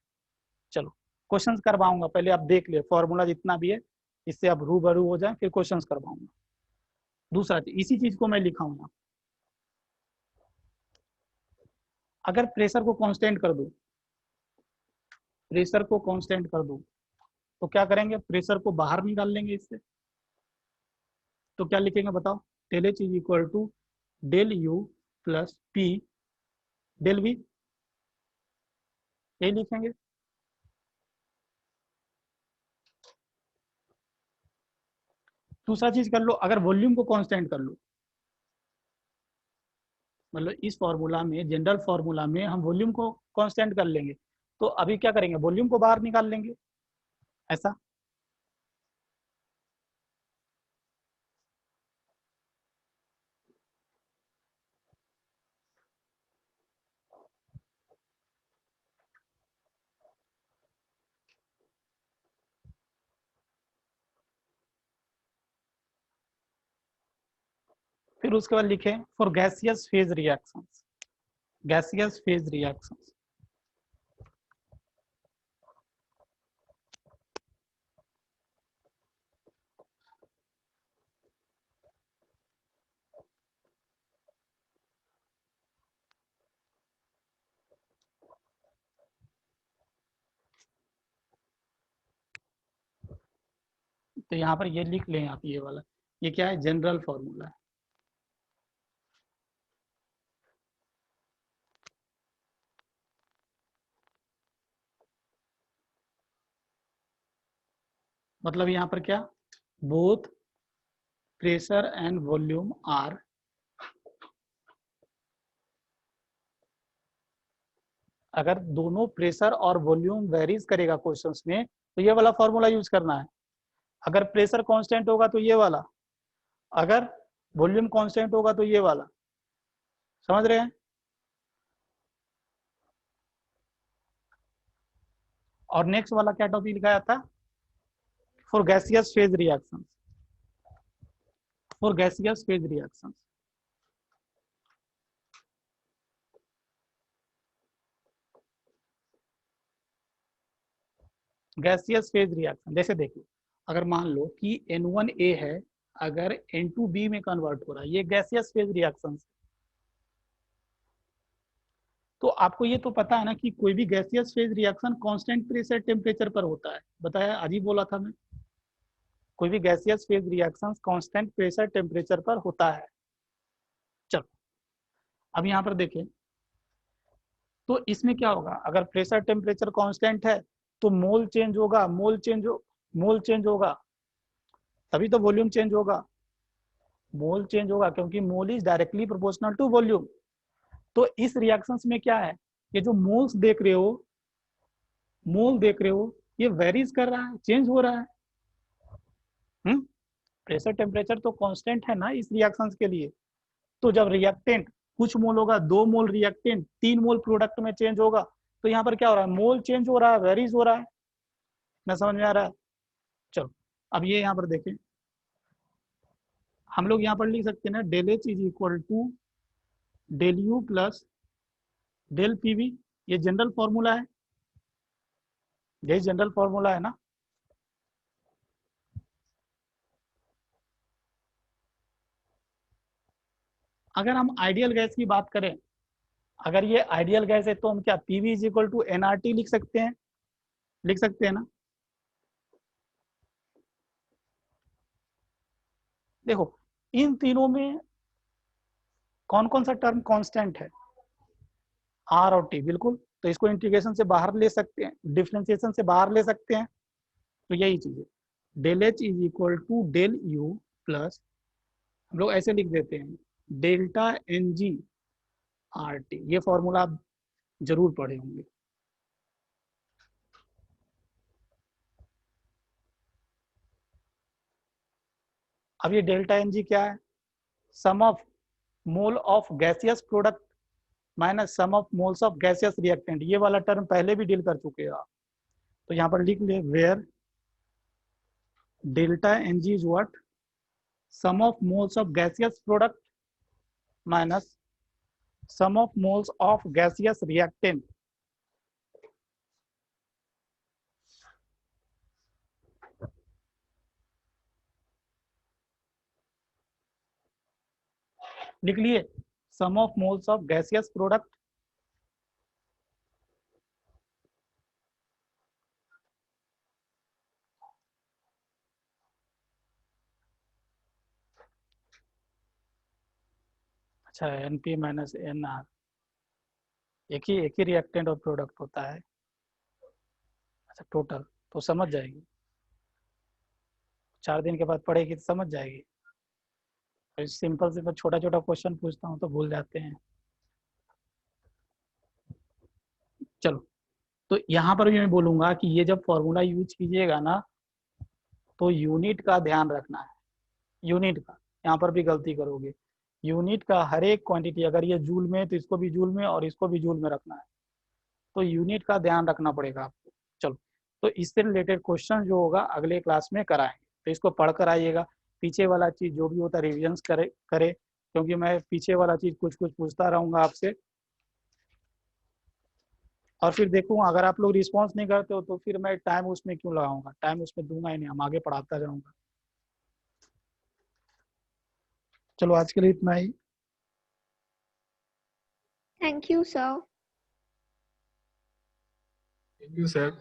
Speaker 1: चलो, क्वेश्चंस करवाऊंगा, पहले आप देख ले फॉर्मूला जितना भी है, इससे आप रूबरू हो जाए, फिर क्वेश्चंस करवाऊंगा। दूसरा चीज, इसी चीज को मैं लिखा हूँ यहाँ। अगर प्रेशर को कांस्टेंट कर दूं, प्रेशर को कांस्टेंट कर दूं, तो क्या करेंगे, प्रेशर को बाहर निकाल लेंगे इससे। तो क्या लिखेंगे बताओ, del H is equal to del U plus P del V, यही लिखेंगे। दूसरा चीज कर लो, अगर वॉल्यूम को कांस्टेंट कर लो, मतलब इस फॉर्मूला में, जनरल फॉर्मूला में हम वॉल्यूम को कांस्टेंट कर लेंगे, तो अभी क्या करेंगे, वॉल्यूम को बाहर निकाल लेंगे, ऐसा। फिर उसके बाद लिखें for gaseous phase reactions, gaseous phase reactions. तो यहाँ पर ये लिख लें आप, ये वाला, ये क्या है, जनरल फॉर्मूला है। मतलब यहाँ पर क्या, both pressure and volume are अगर दोनों प्रेशर और वॉल्यूम वेरीज करेगा क्वेश्चंस में तो ये वाला फॉर्मूला यूज करना है। अगर प्रेशर कांस्टेंट होगा तो ये वाला, अगर वॉल्यूम कांस्टेंट होगा तो ये वाला। समझ रहे हैं? और नेक्स्ट वाला क्या टॉपिक लिखाया था? For gaseous phase reactions, for gaseous phase reactions. Gaseous phase reaction जैसे देखिए, अगर मान लो कि N1A है, अगर N2B में कन्वर्ट हो रहा है, ये गैसियस फेज रिएक्शन। तो आपको ये तो पता है ना कि कोई भी gaseous phase reaction constant pressure temperature पर होता है। बताया, आज ही बोला था मैं। कोई भी gaseous phase reaction constant pressure temperature पर होता है। चलो अब यहाँ पर देखें, तो इसमें क्या होगा, अगर प्रेशर टेम्परेचर कांस्टेंट है तो मोल चेंज होगा, मोल चेंज होगा, तभी तो वॉल्यूम चेंज होगा। मोल चेंज होगा क्योंकि mole is directly proportional to volume. तो इस रिएक्शंस में क्या है, ये जो मोल्स देख रहे हो, मोल देख रहे हो, ये वेरीज कर रहा है, चेंज हो रहा है। प्रेशर टेम्परेचर तो कांस्टेंट है ना इस रिएक्शंस के लिए। तो जब रिएक्टेंट कुछ मोल होगा, 2 मोल रिएक्टेंट, 3 मोल प्रोडक्ट में चेंज होगा, तो यहाँ पर क्या हो रहा है, मोल चेंज हो रहा है, वेरीज हो रहा है। ना समझ में आ रहा है? चलो अब ये यहाँ पर देखें, हम लोग यहाँ पर लिख सकते हैं ना, del H is equal to del U plus del PV. ये जनरल फॉर्मूला है, ये जनरल फॉर्मूला है ना। अगर हम आइडियल गैस की बात करें, अगर ये आइडियल गैस है तो हम क्या PV is equal to nRT लिख सकते हैं, लिख सकते हैं ना। देखो इन तीनों में कौन कौन सा टर्म कांस्टेंट है, आर और टी, बिल्कुल। तो इसको इंटीग्रेशन से बाहर ले सकते हैं, डिफरेंशिएशन से बाहर ले सकते हैं। तो यही चीज है, del H is equal to del U plus, हम लोग ऐसे लिख देते हैं, delta N g R T. ये फॉर्मूला आप जरूर पढ़े होंगे। अब ये डेल्टा एन जी क्या है, sum of mole of gaseous product minus sum of moles of gaseous reactant. ये वाला टर्म पहले भी डील कर चुके हैं आप, तो यहाँ पर लिख ले, where delta N G is what, sum of moles of gaseous product minus sum of moles of gaseous reactant. लिख लिए, sum of moles of gaseous product अच्छा N P minus N R, एक ही रिएक्टेंट और product होता है। अच्छा total, तो समझ जाएगी, 4 दिन के बाद पढ़ेगी तो समझ जाएगी। तो सिंपल से मैं छोटा छोटा क्वेश्चन पूछता हूँ तो भूल जाते हैं। चलो तो यहाँ पर भी मैं बोलूंगा कि ये जब फॉर्मूला यूज कीजिएगा ना, तो यूनिट का ध्यान रखना है, यूनिट का। यहाँ पर भी गलती करोगे, यूनिट का हर एक क्वांटिटी, अगर ये जूल में तो इसको भी जूल में और इसको भी जूल में रखना है, तो यूनिट का ध्यान रखना पड़ेगा आपको। चलो तो इससे रिलेटेड क्वेश्चन जो होगा अगले क्लास में कराएंगे, तो इसको पढ़कर आइएगा। पीछे वाला चीज जो भी होता है रिविजन्स करे, क्योंकि मैं पीछे वाला चीज कुछ कुछ पूछता रहूंगा आपसे। और फिर देखूंगा अगर आप लोग रिस्पॉन्स नहीं करते हो तो फिर मैं टाइम उसमें क्यों लगाऊंगा, टाइम उसमें दूंगा ही नहीं, हम आगे पढ़ाता जाऊंगा। चलो आज के लिए इतना ही।
Speaker 2: Thank you, sir.
Speaker 4: Thank you, sir.